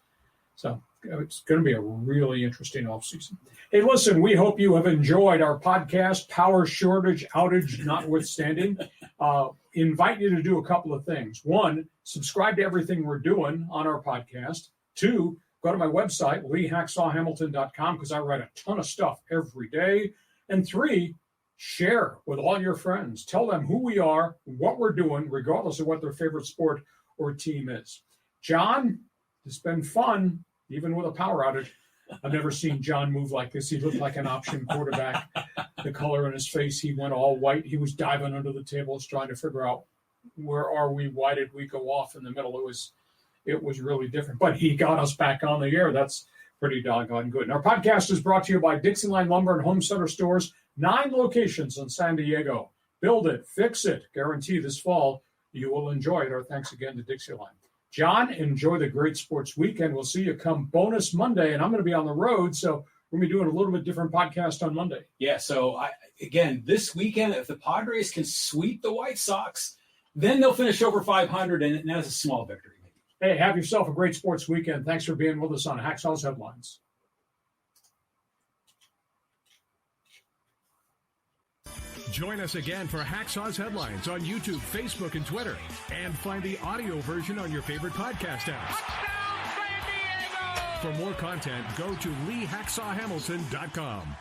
So it's going to be a really interesting offseason. Hey, listen, we hope you have enjoyed our podcast, power shortage outage notwithstanding. Invite you to do a couple of things. One, subscribe to everything we're doing on our podcast. Two, go to my website, leehacksawhamilton.com, because I write a ton of stuff every day. And three, share with all your friends. Tell them who we are, what we're doing, regardless of what their favorite sport or team is. John, it's been fun, even with a power outage. I've never seen John move like this. He looked like an option quarterback. The color in his face, he went all white. He was diving under the tables trying to figure out, where are we? Why did we go off in the middle? It was really different. But he got us back on the air. That's pretty doggone good. And our podcast is brought to you by Dixieline Lumber and Home Center Stores, 9 locations in San Diego. Build it, fix it. Guarantee this fall you will enjoy it. Our thanks again to Dixieline. John, enjoy the great sports weekend. We'll see you come bonus Monday, and I'm going to be on the road, so we're going to be doing a little bit different podcast on Monday. Yeah, so again, this weekend, if the Padres can sweep the White Sox, then they'll finish over 500, and that's a small victory. Hey, have yourself a great sports weekend. Thanks for being with us on Hacksaw's Headlines. Join us again for Hacksaw's Headlines on YouTube, Facebook, and Twitter. And find the audio version on your favorite podcast apps. For more content, go to LeeHacksawHamilton.com.